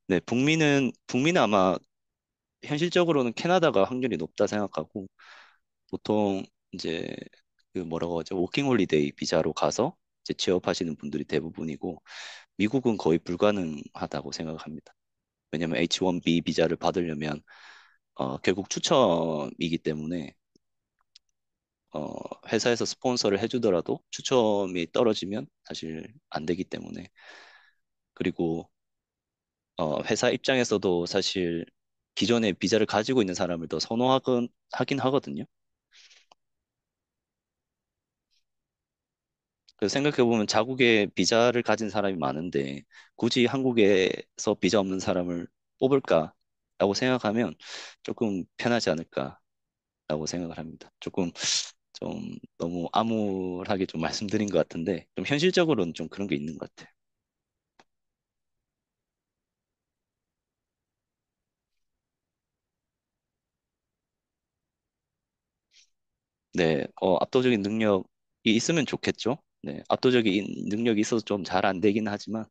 Speaker 1: 네, 북미는 아마 현실적으로는 캐나다가 확률이 높다 생각하고, 보통 이제 그 뭐라고 하죠? 워킹 홀리데이 비자로 가서 이제 취업하시는 분들이 대부분이고, 미국은 거의 불가능하다고 생각합니다. 왜냐면 H1B 비자를 받으려면 결국 추첨이기 때문에 어, 회사에서 스폰서를 해주더라도 추첨이 떨어지면 사실 안 되기 때문에 그리고 회사 입장에서도 사실 기존에 비자를 가지고 있는 사람을 더 하긴 하거든요. 그래서 생각해보면 자국에 비자를 가진 사람이 많은데 굳이 한국에서 비자 없는 사람을 뽑을까라고 생각하면 조금 편하지 않을까라고 생각을 합니다. 조금 좀 너무 암울하게 좀 말씀드린 것 같은데 좀 현실적으로는 좀 그런 게 있는 것 같아요. 네, 압도적인 능력이 있으면 좋겠죠. 네, 압도적인 능력이 있어서 좀 잘 안 되긴 하지만,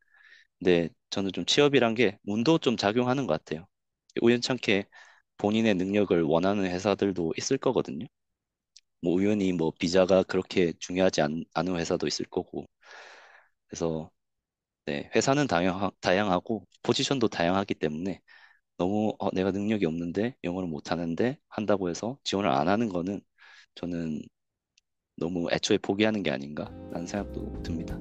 Speaker 1: 네, 저는 좀 취업이란 게 운도 좀 작용하는 것 같아요. 우연찮게 본인의 능력을 원하는 회사들도 있을 거거든요. 뭐 우연히 뭐 비자가 그렇게 중요하지 않은 회사도 있을 거고. 그래서 네, 회사는 다양하고 포지션도 다양하기 때문에 너무 내가 능력이 없는데 영어를 못하는데 한다고 해서 지원을 안 하는 거는 저는 너무 애초에 포기하는 게 아닌가라는 생각도 듭니다.